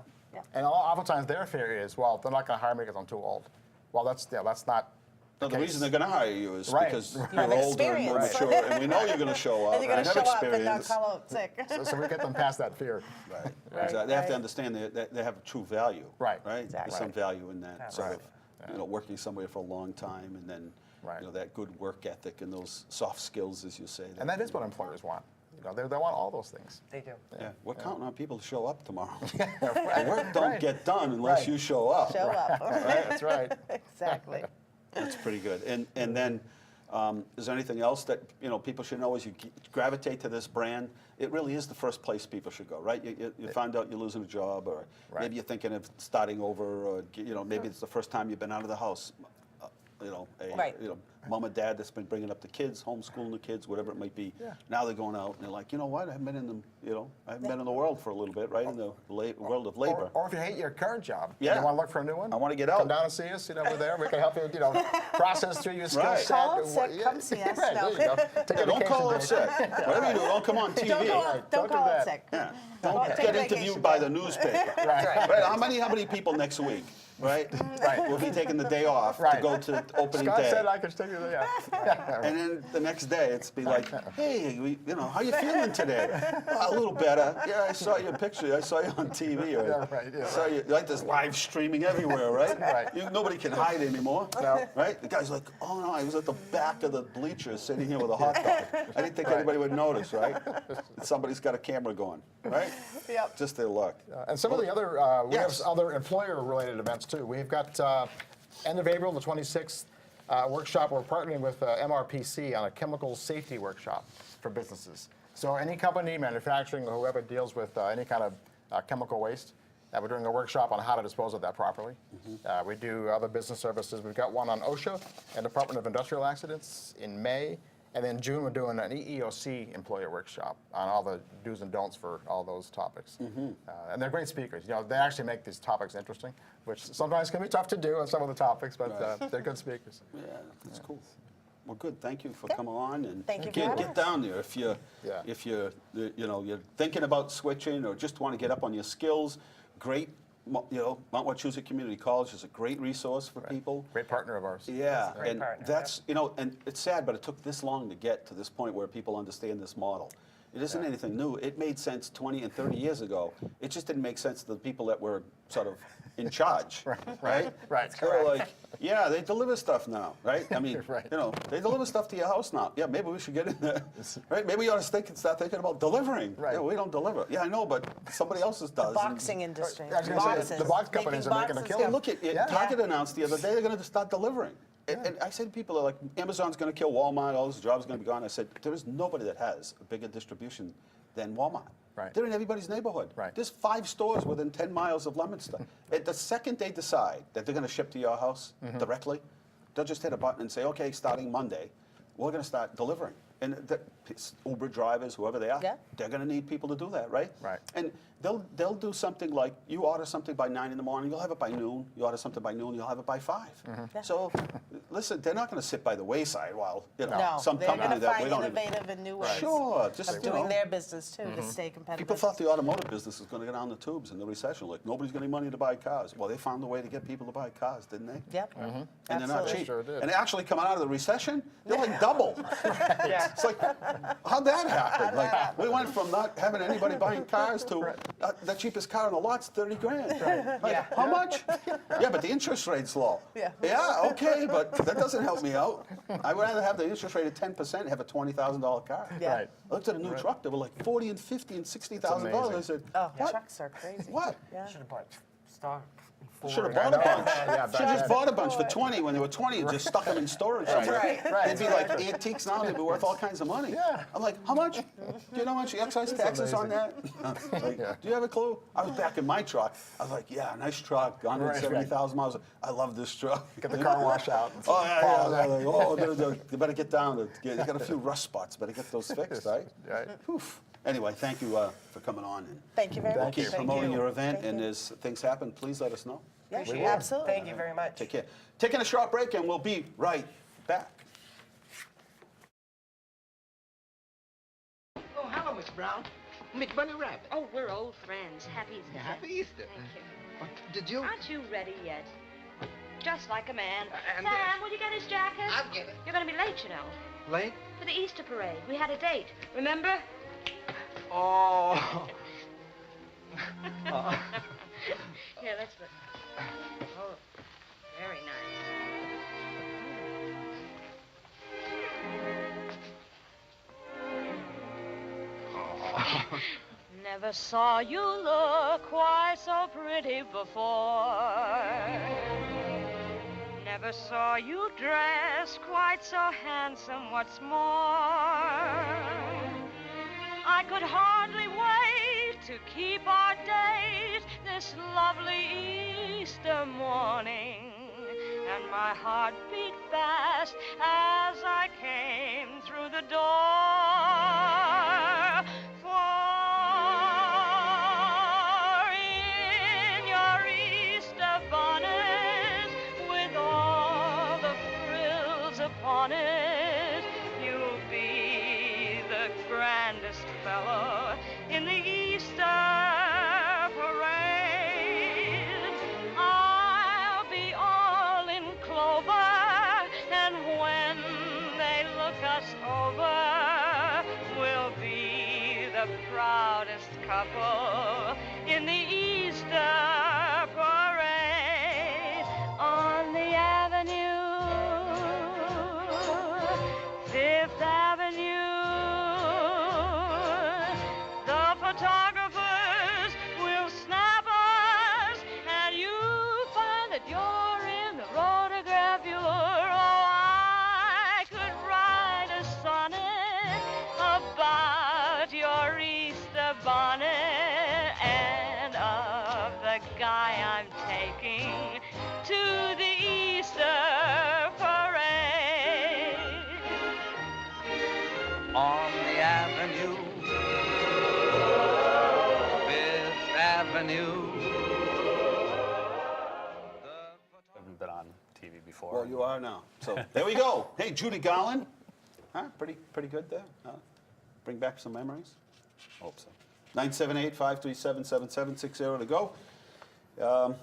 And oftentimes their fear is, well, they're not going to hire me because I'm too old. Well, that's not. No, the case. reason they're going to hire you is Right. because You you're have older and more experience. mature, and we know you're going to show up. And you're going and to have show up and not experience. call out sick. So we get them past that fear. Right. Right, Exactly. They have to right. understand that they have true value. Right. Right. Exactly. There's some value in that sort Right. of, working somewhere for a long time, and then, Right. that good work ethic and those soft skills, as you say. And that is what employers want. They want all those things. They do. Yeah, we're counting on people to show up tomorrow. Right. The work don't Right. get done unless Right. you show up. Show up. That's right. Exactly. That's pretty good. And then, is there anything else that people should know as you gravitate to this brand? It really is the first place people should go, right? You find out you're losing a job, or Right. maybe you're thinking of starting over, or maybe it's the first time you've been out of the house. Right. Mom and dad that's been bringing up the kids, homeschooling the kids, whatever it might be. Yeah. Now they're going out and they're like, you know what? I haven't been in the world for a little bit, right? In the world of labor. Or if you hate your current job, Yeah. you want to look for a new one. I wanna get out. Come down and see us. We're there. We can help you. Process through your skill Right. set. Call out sick, come see us. Right, No. there you go. Take a Don't call out vacation sick. day. Whatever you do, don't come on TV. Don't call Right. out, Don't don't do call out that. sick. Yeah. Don't Don't take get vacation interviewed by day. the newspaper. Right. Right? How many people next week, right? Right. Will be taking the day off to Right. go to opening Scott day. said I could take you there. Yeah. And then the next day, it's be like, hey, how you feeling today? "Oh, a little better. Yeah, I saw your picture. I saw you on TV. Or Yeah, right, yeah, I saw you like this live streaming everywhere, right? Right. Nobody can hide anymore. No. Right? The guy's like, oh no, I was at the back of the bleachers sitting here with a hot dog. I didn't think anybody would notice, right? Somebody's got a camera going, right? Yep. Just their luck. And some of the other, we Yes. have other employer-related events too. We've got end of April, the 26th, workshop. We're partnering with MRPC on a chemical safety workshop for businesses. So any company, manufacturing, or whoever deals with any kind of chemical waste, we're doing a workshop on how to dispose of that properly. We do other business services. We've got one on OSHA and Department of Industrial Accidents in May. And then June, we're doing an EEOC employer workshop on all the do's and don'ts for all those topics. And they're great speakers. They actually make these topics interesting, which sometimes can be tough to do on some of the topics, but they're good speakers. Yeah, that's cool. Well, good. Thank you for coming on, and Thank you for again, having get us. down there if you're you're thinking about switching or just want to get up on your skills. Great, Mount Wachusett Community College is a great resource for people. Great partner of ours. Yeah, Great and partner, that's and it's sad, but it took this long to get to this point where people understand this model. It isn't anything new. It made sense 20 and 30 years ago. It just didn't make sense to the people that were sort of in charge, right? Right. They were like, yeah, they deliver stuff now, right? I mean, Right. you know, they deliver stuff to your house now. Yeah, maybe we should get in there, right? Maybe we ought to start thinking about delivering. Right. Yeah, we don't deliver. Yeah, I know, but somebody else's does. Boxing industry. I was gonna say, the box companies are making a killing. Yeah, look at it. Yeah. Target announced the other day they're going to start delivering. And I say to people, like, Amazon's going to kill Walmart, all those jobs are going to be gone. I said, there is nobody that has a bigger distribution than Walmart. Right. They're in everybody's neighborhood. Right. There's 5 stores within 10 miles of Leominster. The second they decide that they're going to ship to your house directly, they'll just hit a button and say, okay, starting Monday, we're going to start delivering. And Uber drivers, whoever they are, Yeah. they're going to need people to do that, right? Right. And they'll do something like, you order something by 9 in the morning, you'll have it by noon. You order something by noon, you'll have it by 5. Yeah. So, listen, they're not going to sit by the wayside while, you know, No, some they're company going to that we find don't even... innovative and new ways Sure, just, of you doing know, their business too to stay competitive. people thought the automotive business was going to get down the tubes in the recession. Like, nobody's getting money to buy cars. Well, they found a way to get people to buy cars, didn't they? Yep. And they're not Absolutely. cheap. Sure did. And actually, coming out of the recession, they're like double. Yeah. It's like, how'd that happen? Like, we went from not having anybody buying cars to the cheapest car in the lot's 30 grand. Like, Yeah. how much? Yeah, but the interest rate's low. Yeah. Yeah, okay, but that doesn't help me out. I'd rather have the interest rate at 10% and have a $20,000 car. Yeah. Right. I looked at a new truck. They were like $40,000 and $50,000 and $60,000. I amazing. said, Oh, what? trucks are crazy. What? Yeah. Should have bought stock. Should have before. bought a bunch. Yeah, Should back have just then. bought a bunch for 20 when they were 20 and just stuck them in storage somewhere. Right, right. They'd be like antiques now. They'd be worth all kinds of money. Yeah. I'm like, how much? Do you know how much the excise taxes on that? Like, Yeah. do you have a clue? I was back in my truck. I was like, yeah, nice truck, 170,000 miles. I love this truck. Get the car wash out. And Oh, yeah, fall yeah. out. Like, oh, they better get down. They got a few rust spots. Better get those fixed, right? Right. Oof. Anyway, thank you for coming on. And Thank you very we'll much. keep promoting you. your event. Thank And you. as things happen, please let us know. Yeah, Appreciate it. absolutely. Thank you very much. Take care. Taking a short break, and we'll be right back. Oh, hello, Miss Brown. Miss Bunny Rabbit. Oh, we're old friends. Happy Easter. Happy Easter. Thank you. Did you? Aren't you ready yet? Just like a man. and, Sam, will you get his jacket? I'll get it. You're going to be late, you know, Late? for the Easter parade. We had a date, remember? Oh. Here, let's look. Oh, very nice. Never saw you look quite so pretty before. Never saw you dress quite so handsome, what's more. I could hardly wait to keep our date this lovely Easter morning. And my heart beat fast as I came through the door. For in your Easter bonnet, with all the frills upon it, you'll be the grandest fellow in the Easter parade. I'll be all in clover, and when they look us over, we'll be the proudest couple in the Easter parade. On the avenue, Fifth Avenue, the photographers will snap us, and you'll find that you're in the photogravure. Oh, I could write a sonnet about your Easter bonnet and of the guy I'm taking to the Easter parade. On the avenue, Fifth Avenue. Haven't been on TV before. Well, you are now. So there we go. Hey, Judy Garland. Huh? Pretty good there. Huh? Bring back some memories. Hope so. 978-537-7760 to go. I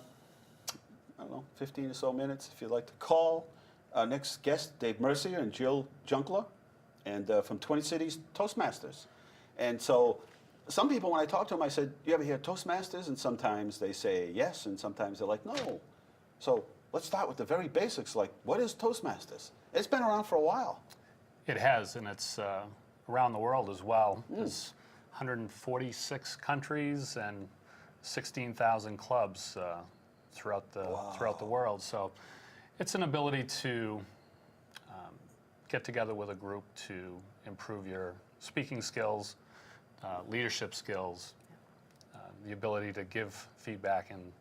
don't know, 15 or so minutes if you'd like to call. Our next guest, Dave Mercier and Jill Junkler, and from Twin Cities Toastmasters. And so some people, when I talk to them, I said, you ever hear Toastmasters? And sometimes they say yes, and sometimes they're like, no. So let's start with the very basics, like, what is Toastmasters? It's been around for a while. It has, and it's around the world as well. There's 146 countries and 16,000 clubs throughout the world. So it's an ability to get together with a group to improve your speaking skills, leadership skills, the ability to give feedback and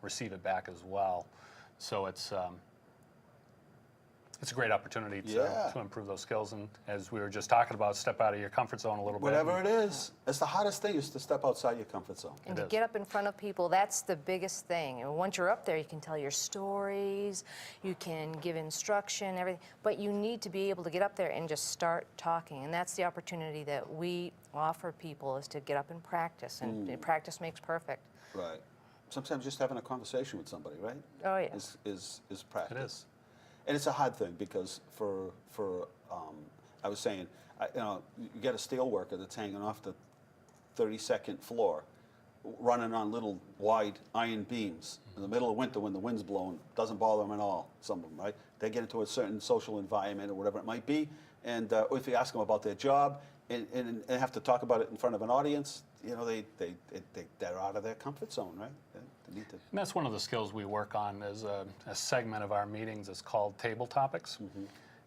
receive it back as well. So it's a great opportunity to improve those skills, and as we were just talking about, step out of your comfort zone a little bit. Whatever it is, it's the hardest thing is to step outside your comfort zone. And to get up in front of people, that's the biggest thing. And once you're up there, you can tell your stories, you can give instruction, everything. But you need to be able to get up there and just start talking. And that's the opportunity that we offer people, is to get up and practice. And practice makes perfect. Right. Sometimes just having a conversation with somebody, right? Oh, yeah. Is practice. It is. And it's a hard thing because I was saying, you get a steel worker that's hanging off the 32nd floor, running on little wide iron beams in the middle of winter when the wind's blowing. Doesn't bother them at all, some of them, right? They get into a certain social environment or whatever it might be, and if you ask them about their job and have to talk about it in front of an audience, they're out of their comfort zone, right? They need to. And that's one of the skills we work on as a segment of our meetings. It's called table topics.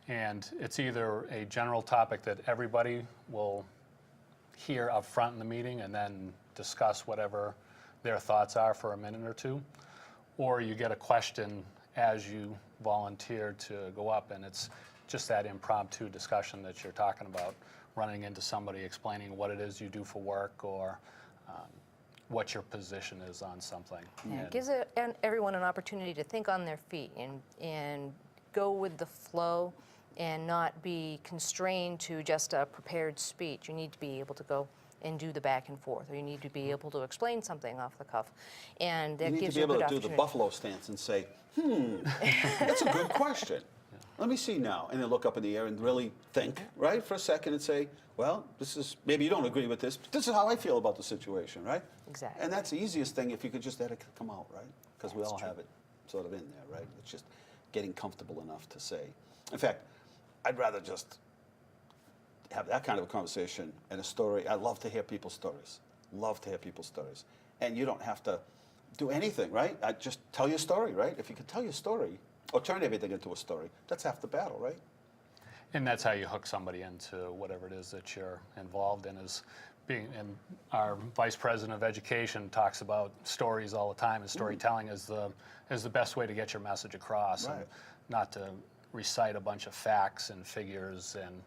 And it's either a general topic that everybody will hear up front in the meeting and then discuss whatever their thoughts are for a minute or two, or you get a question as you volunteer to go up, and it's just that impromptu discussion that you're talking about, running into somebody, explaining what it is you do for work, or what your position is on something. Yeah, it gives everyone an opportunity to think on their feet and go with the flow and not be constrained to just a prepared speech. You need to be able to go and do the back and forth, or you need to be able to explain something off the cuff. And that gives you a good opportunity. You need to be able to do the buffalo stance and say, that's a good question. Let me see now. And then look up in the air and really think, right, for a second and say, well, this is, maybe you don't agree with this, but this is how I feel about the situation, right? Exactly. And that's the easiest thing if you could just let it come out, right? Because we all have it sort of in there, right? It's just getting comfortable enough to say. In fact, I'd rather just have that kind of a conversation and a story. I love to hear people's stories. Love to hear people's stories. And you don't have to do anything, right? I just tell your story, right? If you could tell your story, or turn everything into a story, that's half the battle, right? And that's how you hook somebody into whatever it is that you're involved in. Is being, and our vice president of education talks about stories all the time, and storytelling is the best way to get your message across, Right. and not to recite a bunch of facts and figures, and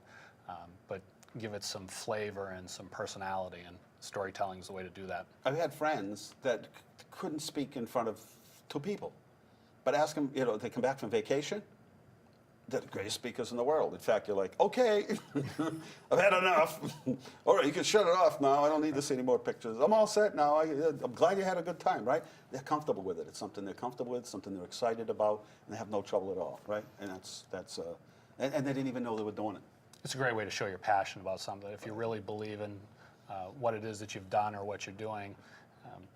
but give it some flavor and some personality. And storytelling is the way to do that. I've had friends that couldn't speak in front of two people, but ask them, they come back from vacation. They're the greatest speakers in the world. In fact, you're like, okay, I've had enough. All right, you can shut it off now. I don't need to see any more pictures. I'm all set now. I'm glad you had a good time, right? They're comfortable with it. It's something they're comfortable with, something they're excited about, and they have no trouble at all, right? And and they didn't even know they were doing it. It's a great way to show your passion about something. If you really believe in what it is that you've done or what you're doing,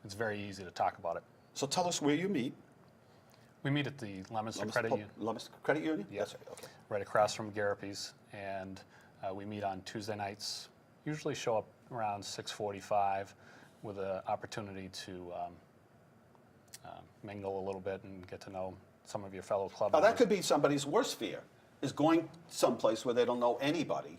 it's very easy to talk about it. So tell us where you meet. We meet at the Leominster Credit Union. Leominster Credit Union? Yes. That's right, okay. Right across from Garapi's, and we meet on Tuesday nights. Usually show up around 6:45 with an opportunity to mingle a little bit and get to know some of your fellow club Now, members. that could be somebody's worst fear, is going someplace where they don't know anybody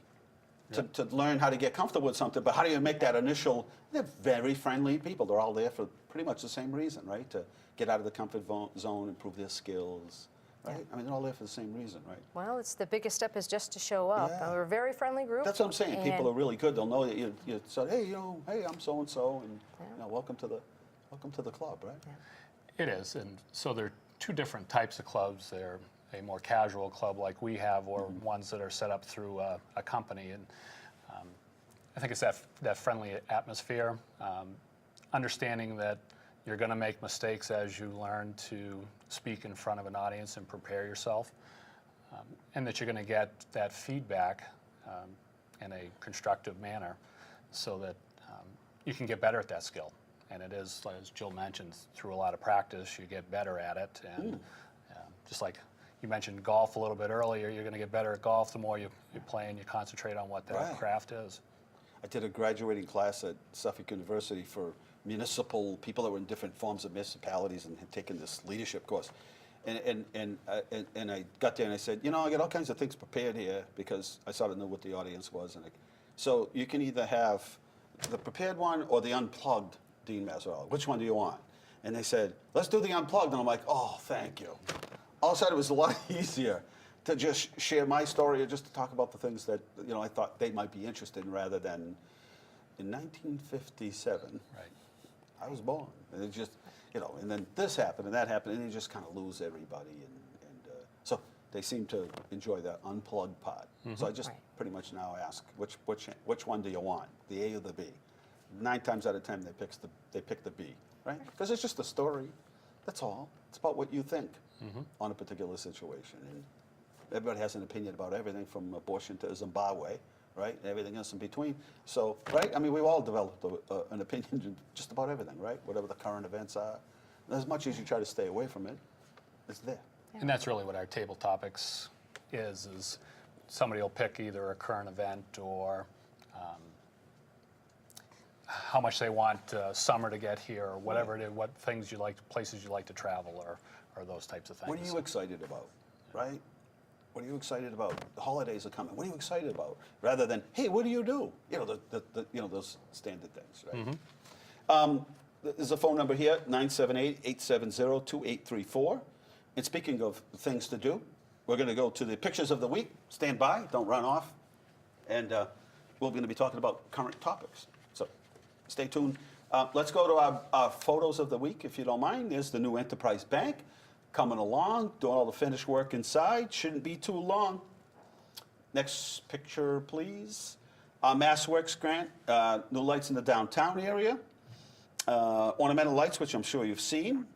to learn how to get comfortable with something. But how do you make that initial? They're very friendly people. They're all there for pretty much the same reason, right? To get out of the comfort zone, improve their skills, right? Yeah. I mean, they're all there for the same reason, right? Well, it's the biggest step is just to show up. Yeah. We're a very friendly group. That's what I'm saying. People and- are really good. They'll know that you say, hey, hey, I'm so and so, and welcome to the club, right? It is, and so there are two different types of clubs. They're a more casual club like we have, or ones that are set up through a company. And I think it's that friendly atmosphere, understanding that you're going to make mistakes as you learn to speak in front of an audience and prepare yourself, and that you're going to get that feedback in a constructive manner. so that you can get better at that skill. And it is, as Jill mentioned, through a lot of practice, you get better at it. And just like you mentioned golf a little bit earlier, you're going to get better at golf the more you play and you concentrate on what that Right. craft is. I did a graduating class at Suffolk University for municipal people that were in different forms of municipalities and had taken this leadership course. And I got there and I said, you know, I got all kinds of things prepared here because I sort of knew what the audience was. So you can either have the prepared one or the unplugged Dean Mazzarella. Which one do you want? And they said, let's do the unplugged. And I'm like, oh, thank you. All of a sudden, it was a lot easier to just share my story or just to talk about the things that, you know, I thought they might be interested in rather than in 1957. Right. I was born. And it just, you know, and then this happened and that happened, and you just kind of lose everybody. So they seem to enjoy that unplugged part. So I just pretty much now ask, which one do you want, the A or the B? 9 times out of 10, they pick the B, right? Because it's just a story. That's all. It's about what you think on a particular situation. And everybody has an opinion about everything from abortion to Zimbabwe, right? And everything else in between. So, right? I mean, we've all developed an opinion just about everything, right? Whatever the current events are. And as much as you try to stay away from it, it's there. And that's really what our table topics is somebody will pick either a current event or how much they want summer to get here or whatever it is, what things you like, places you like to travel or those types of things. What are you excited about, right? What are you excited about? The holidays are coming. What are you excited about? Rather than, hey, what do you do? You know, you know, those standard things, right? There's a phone number here, 978-870-2834. And speaking of things to do, we're going to go to the pictures of the week. Stand by, don't run off. And we're going to be talking about current topics. So stay tuned. Let's go to our photos of the week, if you don't mind. There's the new Enterprise Bank coming along, doing all the finished work inside. Shouldn't be too long. Next picture, please. Mass Works grant, new lights in the downtown area. Ornamental lights, which I'm sure you've seen.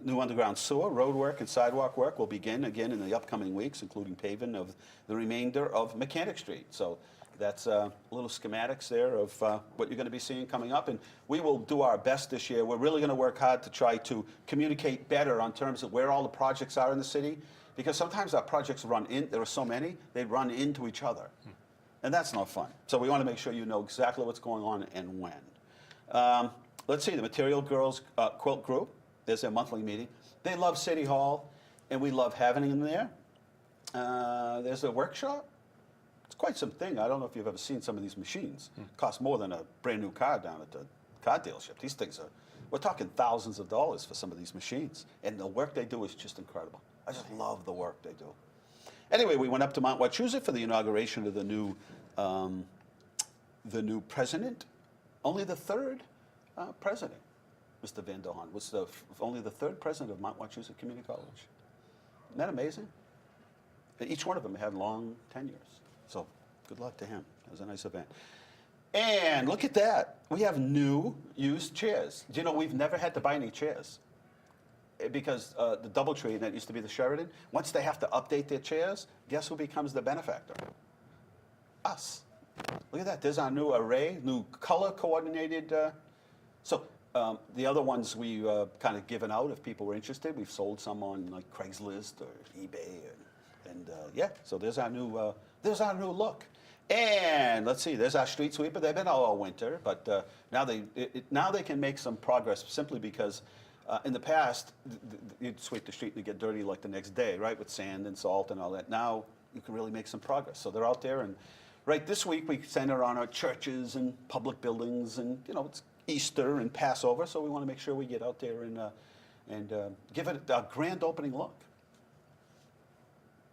New underground sewer, road work, and sidewalk work will begin again in the upcoming weeks, including paving of the remainder of Mechanic Street. So that's little schematics there of what you're going to be seeing coming up. And we will do our best this year. We're really going to work hard to try to communicate better on terms of where all the projects are in the city. Because sometimes our projects run in, there are so many, they run into each other. And that's not fun. So we want to make sure you know exactly what's going on and when. Let's see, the Material Girls Quilt Group. There's their monthly meeting. They love City Hall, and we love having them there. There's a workshop. It's quite some thing. I don't know if you've ever seen some of these machines. Cost more than a brand new car down at the car dealership. These things are, we're talking thousands of dollars for some of these machines. And the work they do is just incredible. I just love the work they do. Anyway, we went up to Mount Wachusett for the inauguration of the new president. Only the third president, Mr. Van Dohan, was only the third president of Mount Wachusett Community College. Isn't that amazing? Each one of them had long tenures. So good luck to him. It was a nice event. And look at that. We have new used chairs. Do you know we've never had to buy any chairs? Because the DoubleTree, that used to be the Sheridan, once they have to update their chairs, guess who becomes the benefactor? Us. Look at that. There's our new array, new color-coordinated. The other ones we kind of given out if people were interested. We've sold some on like Craigslist or eBay, yeah. So there's our new look. And let's see, there's our street sweeper. They've been out all winter, but now they can make some progress simply because in the past you'd sweep the street and it'd get dirty like the next day, right, with sand and salt and all that. Now you can really make some progress. So they're out there, and right this week we center on our churches and public buildings, and you know it's Easter and Passover, so we want to make sure we get out there and give it a grand opening look.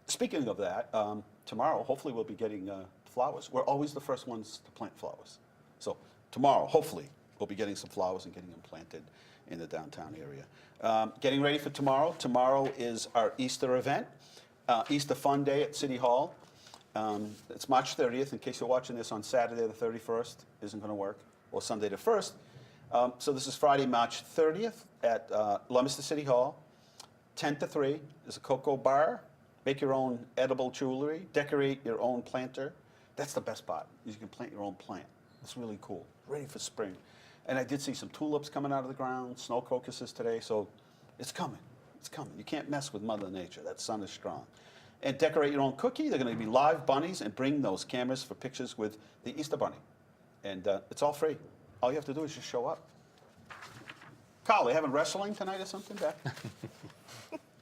Speaking of that, tomorrow hopefully we'll be getting flowers. We're always the first ones to plant flowers. So tomorrow, hopefully, we'll be getting some flowers and getting them planted in the downtown area. Getting ready for tomorrow. Tomorrow is our Easter event, Easter Fun Day at City Hall. It's March 30th. In case you're watching this on Saturday the 31st, isn't going to work, or Sunday the 1st. So this is Friday, March 30th at Leominster City Hall, 10 to 3. There's a cocoa bar. Make your own edible jewelry. Decorate your own planter. That's the best part, is you can plant your own plant. It's really cool, ready for spring. And I did see some tulips coming out of the ground, snow crocuses today, so it's coming. It's coming. You can't mess with Mother Nature. That sun is strong. And decorate your own cookie. They're going to be live bunnies, and bring those cameras for pictures with the Easter Bunny. And it's all free. All you have to do is just show up. Carl, they having wrestling tonight or something back?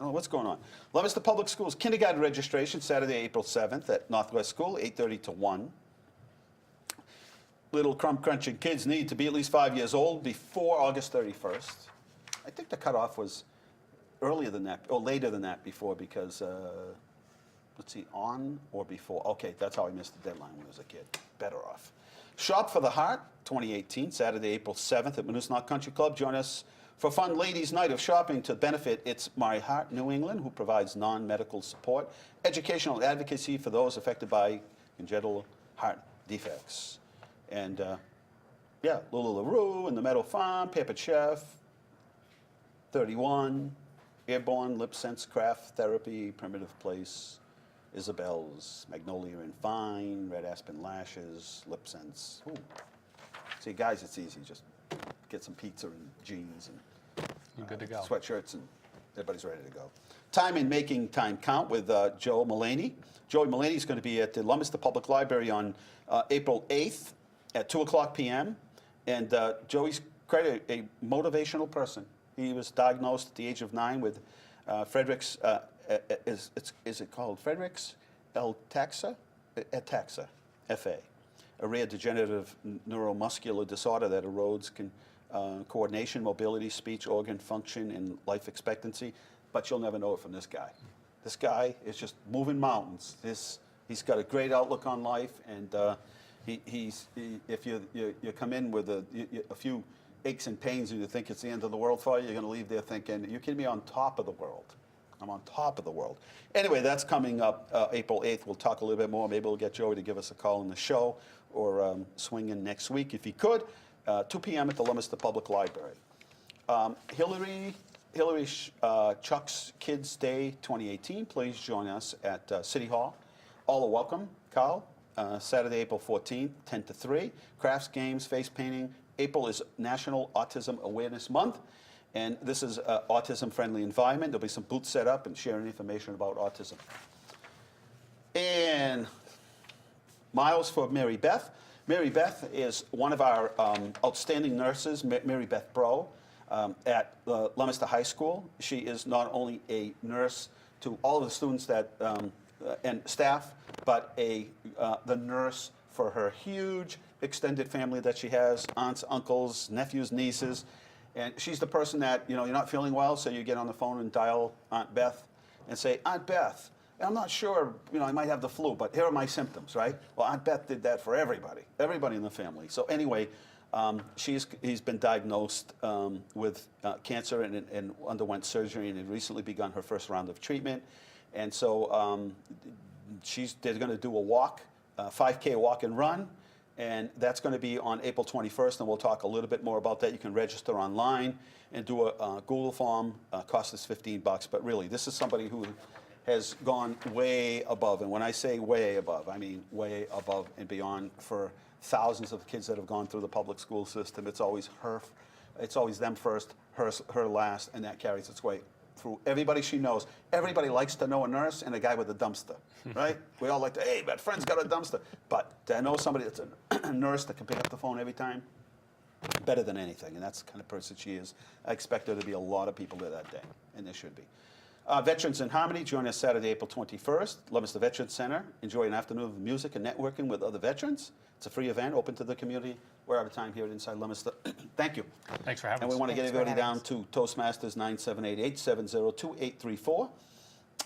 Oh, what's going on? Leominster Public Schools kindergarten registration Saturday, April 7th at Northwest School, 8:30 to 1. Little crumb crunching kids need to be at least 5 years old before August 31st. I think the cutoff was earlier than that, or later than that before, because, let's see, on or before. Okay, that's how I missed the deadline when I was a kid. Better off. Shop for the Heart, 2018, Saturday, April 7th at Moose Country Club. Join us for fun ladies' night of shopping to benefit It's My Heart New England, who provides non-medical support, educational advocacy for those affected by congenital heart defects. And yeah, Lula LaRue and the Meadow Farm, Peppered Chef, 31, Airborne, Lip Sense Craft Therapy, Primitive Place, Isabel's, Magnolia and Fine, Red Aspen Lashes, Lip Sense. Ooh. See, guys, it's easy. Just get some pizza and jeans and You're good to go. sweatshirts, and everybody's ready to go. Time in Making Time Count with Joe Mullaney. Joey Mullaney is going to be at the Leominster Public Library on April 8th at 2 o'clock p.m. And Joey's quite a motivational person. He was diagnosed at the age of 9 with Friedrich's, is it called Friedrich's ataxia? Ataxia, FA, a rare degenerative neuromuscular disorder that erodes coordination, mobility, speech, organ function, and life expectancy. But you'll never know it from this guy. This guy is just moving mountains. He's got a great outlook on life, and if you come in with a few aches and pains and you think it's the end of the world for you, you're going to leave there thinking, you can be on top of the world. I'm on top of the world. Anyway, that's coming up April 8th. We'll talk a little bit more. Maybe we'll get Joey to give us a call in the show, or swing in next week if he could. 2 p.m. at the Leominster Public Library. Hillary Chuck's Kids Day 2018. Please join us at City Hall. All are welcome. Carl, Saturday, April 14th, 10 to 3. Crafts, games, face painting. April is National Autism Awareness Month, and this is an autism-friendly environment. There'll be some booths set up and sharing information about autism. And miles for Mary Beth. Mary Beth is one of our outstanding nurses, Mary Beth Bro, at Leominster High School. She is not only a nurse to all of the students that and staff, but the nurse for her huge extended family that she has, aunts, uncles, nephews, nieces. And she's the person that, you're not feeling well, so you get on the phone and dial Aunt Beth and say, Aunt Beth, I'm not sure, I might have the flu, but here are my symptoms, right? Well, Aunt Beth did that for everybody in the family. So anyway, he's been diagnosed with cancer and underwent surgery, and had recently begun her first round of treatment. And so they're going to do a walk, 5K walk and run, and that's going to be on April 21st, and we'll talk a little bit more about that. You can register online and do a Google form. Cost us $15, but really, this is somebody who has gone way above, and when I say way above, I mean way above and beyond for thousands of kids that have gone through the public school system. It's always it's always them first, her last, and that carries its weight through everybody she knows. Everybody likes to know a nurse and a guy with a dumpster, right? We all like to, hey, my friend's got a dumpster. But to know somebody that's a nurse that can pick up the phone every time, better than anything, and that's the kind of person she is. I expect there to be a lot of people there that day, and there should be. Veterans in Harmony, join us Saturday, April 21st, Leominster Veterans Center. Enjoy an afternoon of music and networking with other veterans. It's a free event, open to the community. We're out of time here at Inside Leominster. Thank you. Thanks for having us. And we want to get everybody down to Toastmasters 9788-702-834.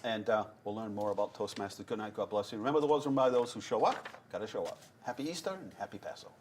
And we'll learn more about Toastmasters. Good night, God bless you. Remember, the world's run by those who show up. Got to show up. Happy Easter and happy Passover.